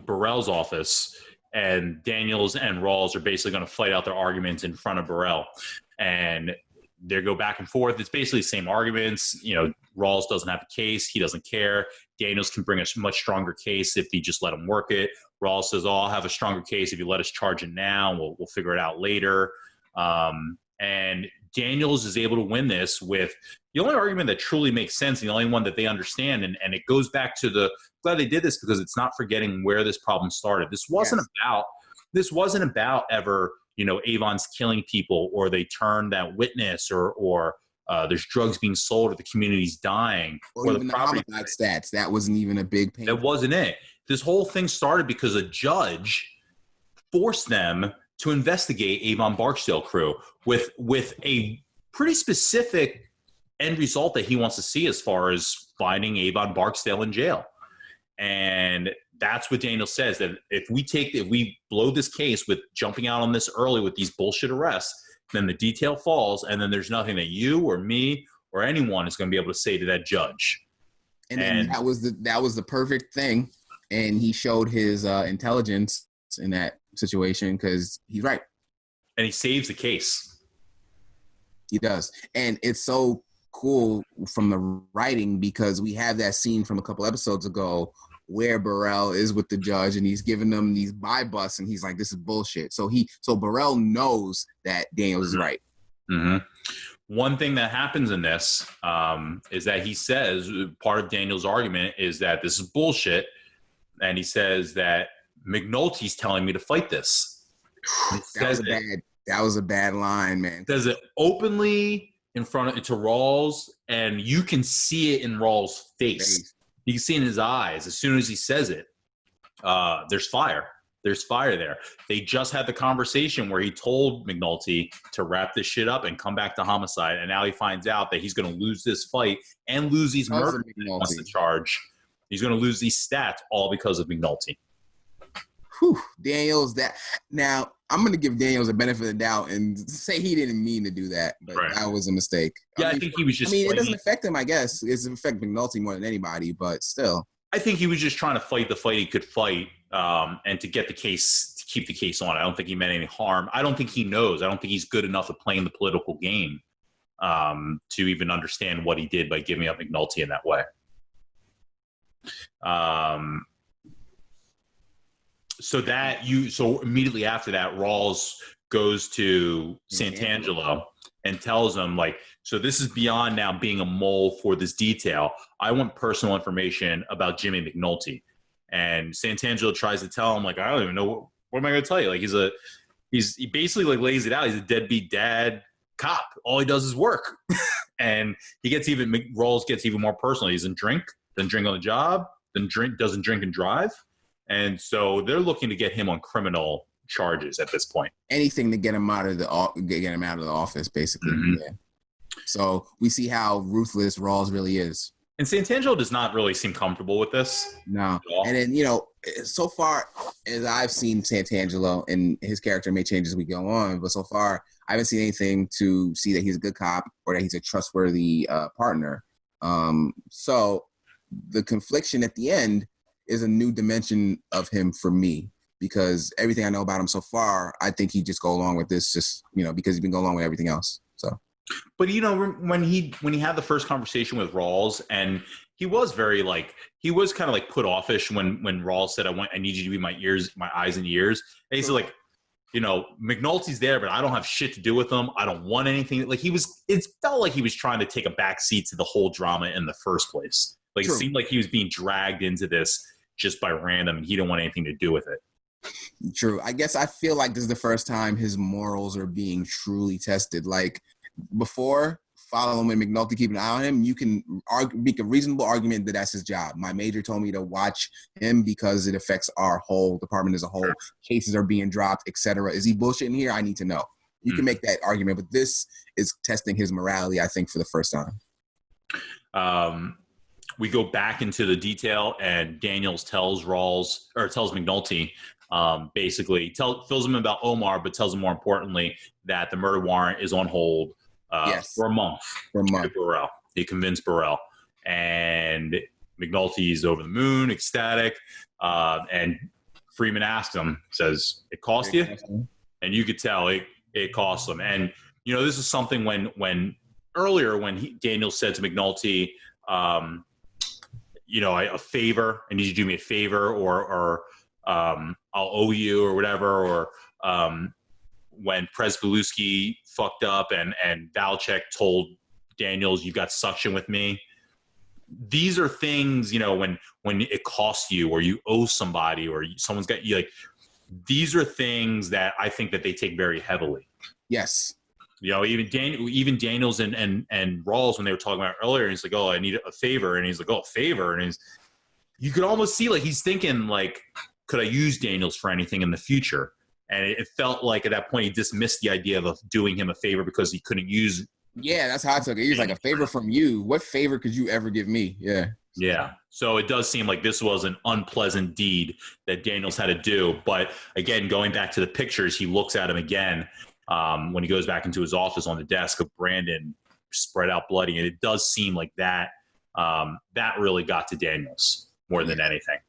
Burrell's office, and Daniels and Rawls are basically going to fight out their arguments in front of Burrell. And they go back and forth. It's basically the same arguments. Rawls doesn't have a case. He doesn't care. Daniels can bring a much stronger case if you just let him work it. Rawls says, I'll have a stronger case if you let us charge it now. We'll figure it out later. And Daniels is able to win this with the only argument that truly makes sense, and the only one that they understand. And it goes back to glad they did this, because it's not forgetting where this problem started. This wasn't about ever, Avon's killing people, or they turn that witness, or there's drugs being sold, or the community's dying, or even the property stats. That wasn't even a big pain. That wasn't it. This whole thing started because a judge forced them to investigate Avon Barksdale crew with a pretty specific end result that he wants to see, as far as finding Avon Barksdale in jail. And that's what Daniel says, that if we blow this case with jumping out on this early with these bullshit arrests, then the detail falls, and then there's nothing that you or me or anyone is going to be able to say to that judge. And that was the perfect thing. And he showed his intelligence in that situation, because he's right. And he saves the case. He does. And it's so cool from the writing, because we have that scene from a couple episodes ago where Burrell is with the judge and he's giving them these buy-busts, and he's like, this is bullshit. So Burrell knows that Daniels is right. Mm-hmm. One thing that happens in this is that he says, part of Daniel's argument is that this is bullshit. And he says that McNulty's telling me to fight this. That was a bad line, man. Says it openly in front of to Rawls, and you can see it in Rawls' face. You can see it in his eyes as soon as he says it. There's fire. There's fire there. They just had the conversation where he told McNulty to wrap this shit up and come back to homicide, and now he finds out that he's going to lose this fight and lose these murders he wants to charge. He's going to lose these stats all because of McNulty. Whew, Daniels, now I'm going to give Daniels a benefit of the doubt and say he didn't mean to do that, but that was a mistake. Yeah, I think he was just. It doesn't affect him, I guess. It doesn't affect McNulty more than anybody, but still. I think he was just trying to fight the fight he could fight, and to get the case, to keep the case on. I don't think he meant any harm. I don't think he knows. I don't think he's good enough at playing the political game to even understand what he did by giving up McNulty in that way. So immediately after that, Rawls goes to Santangelo and tells him, like, so this is beyond now being a mole for this detail. I want personal information about Jimmy McNulty. And Santangelo tries to tell him, like, I don't even know what am I going to tell you? Like, he basically like lays it out. He's a deadbeat dad cop. All he does is work. And Rawls gets even more personal. He doesn't drink on the job, doesn't drink and drive. And so they're looking to get him on criminal charges at this point. Anything to get him out of the office, basically. Mm-hmm. Yeah. So we see how ruthless Rawls really is. And Santangelo does not really seem comfortable with this. No. And then, so far as I've seen Santangelo, and his character may change as we go on, but so far I haven't seen anything to see that he's a good cop or that he's a trustworthy partner. So the confliction at the end is a new dimension of him for me, because everything I know about him so far, I think he'd just go along with this just, because he's been going along with everything else. So. But when he had the first conversation with Rawls, and he was very he was kind of like put offish when Rawls said, I need you to be my eyes and ears. And he said, like, McNulty's there, but I don't have shit to do with him. I don't want anything. Like, it felt like he was trying to take a back seat to the whole drama in the first place. Like, True. It seemed like he was being dragged into this just by random, and he didn't want anything to do with it. True. I guess I feel like this is the first time his morals are being truly tested. Like, before, follow him and McNulty, keep an eye on him, you can make a reasonable argument that that's his job. My major told me to watch him because it affects our whole department as a whole. Sure. Cases are being dropped, etc. Is he bullshitting here? I need to know. You can make that argument, but this is testing his morality, I think, for the first time. We go back into the detail, and Daniels tells McNulty, basically fills him about Omar, but tells him more importantly that the murder warrant is on hold for a month. Burrell. He convinced Burrell, and McNulty's over the moon, ecstatic. And Freeman asked him, says, "It cost you?" And you could tell it cost him. And this is something when Daniels said to McNulty, a favor, I need you to do me a favor, or I'll owe you, or whatever, or when Presbeluski fucked up and Valchek told Daniels, "You've got suction with me." These are things, when it costs you, or you owe somebody, or someone's got you, like, these are things that I think that they take very heavily. Yes. Even Daniels and Rawls, when they were talking about it earlier, he's like, "Oh, I need a favor," and he's like, "Oh, a favor," and you could almost see like he's thinking, like, could I use Daniels for anything in the future? And it felt like at that point he dismissed the idea of doing him a favor because he couldn't use. Yeah, that's how I took it. He was like, "A favor from you? What favor could you ever give me?" Yeah. Yeah. So it does seem like this was an unpleasant deed that Daniels had to do. But again, going back to the pictures, he looks at him again when he goes back into his office on the desk of Brandon spread out bloody. And it does seem like that really got to Daniels more than anything.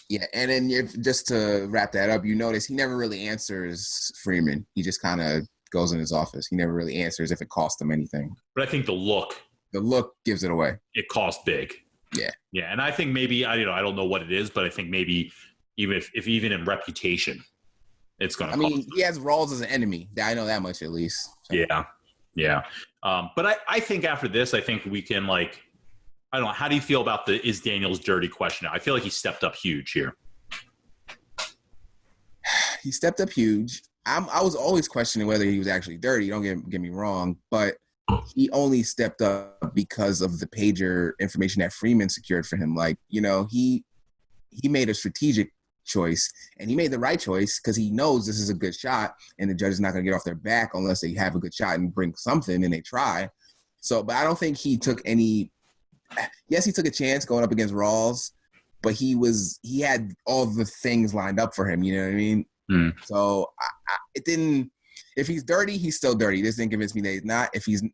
Yeah, and then just to wrap that up, you notice he never really answers Freeman. He just kind of goes in his office. He never really answers if it cost him anything. But I think the look gives it away. It cost big. Yeah. Yeah, and I think maybe I don't know what it is, but I think maybe even if even in reputation, it's going to. I mean, he has Rawls as an enemy. I know that much at least. So. Yeah. But I think after this, I think we can I don't know. How do you feel about the is Daniels dirty question? I feel like he stepped up huge here. He stepped up huge. I was always questioning whether he was actually dirty. Don't get me wrong, but he only stepped up because of the pager information that Freeman secured for him. He made a strategic choice, and he made the right choice because he knows this is a good shot, and the judge is not going to get off their back unless they have a good shot and bring something, and they try. So, but I don't think he took any. Yes, he took a chance going up against Rawls, but he had all the things lined up for him. You know what I mean? So it didn't. If he's dirty, he's still dirty. This didn't convince me that he's not.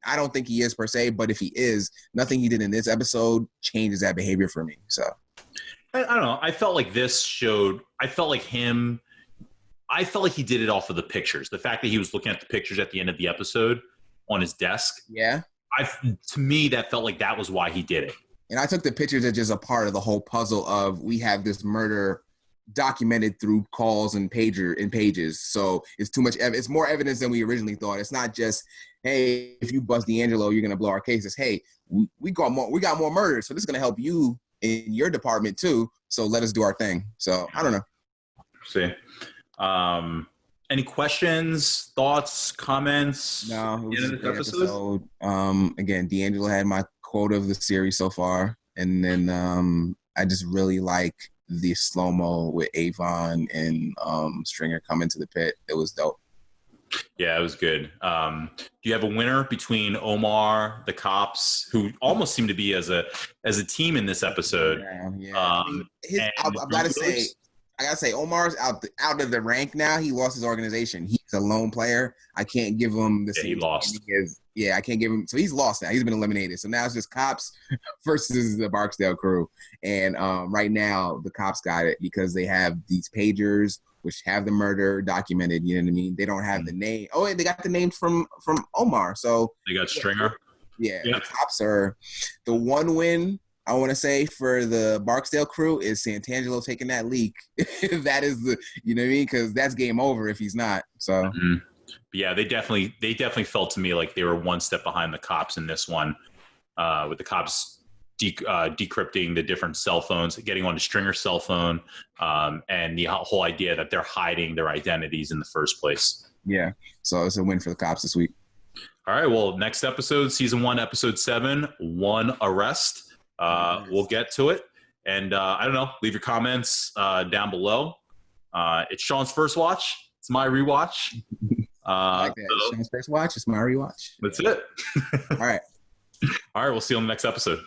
I don't think he is per se, but if he is, nothing he did in this episode changes that behavior for me. So I don't know. I felt like this showed. I felt like he did it off of the pictures. The fact that he was looking at the pictures at the end of the episode on his desk. Yeah. To me, that felt like that was why he did it. And I took the pictures as just a part of the whole puzzle of we have this murder documented through calls and pages. So it's too much. It's more evidence than we originally thought. It's not just hey, if you bust D'Angelo, you're gonna blow our cases. Hey, we got more murders, so this is gonna help you in your department too. So let us do our thing. So I don't know. See, any questions, thoughts, comments? No, it was just a great episode. Again, D'Angelo had my quote of the series so far, and then I just really like the slow mo with Avon and Stringer coming to the pit. It was dope. Yeah, it was good. Do you have a winner between Omar, the cops, who almost seem to be as a team in this episode? Yeah. I mean, I've got to say, Omar's out of the rank now. He lost his organization. He's a lone player. I can't give him the same. He lost. I can't give him. So he's lost now. He's been eliminated. So now it's just cops versus the Barksdale crew. And right now, the cops got it because they have these pagers which have the murder documented. You know what I mean? They don't have the name. Oh, and they got the name from Omar. So they got Stringer. Yeah. The cops are the one win. I want to say for the Barksdale crew is Santangelo taking that leak. That is you know what I mean? Because that's game over if he's not. So, But yeah, they definitely felt to me like they were one step behind the cops in this one, with the cops decrypting the different cell phones, getting on the Stringer cell phone, and the whole idea that they're hiding their identities in the first place. Yeah. So it's a win for the cops this week. All right. Well, next episode, season 1, episode 7, 1 arrest. We'll get to it, and I don't know, leave your comments down below. It's Sean's first watch. It's my rewatch. I like that. Sean's first watch. It's my rewatch. That's it. All right. We'll see you on the next episode.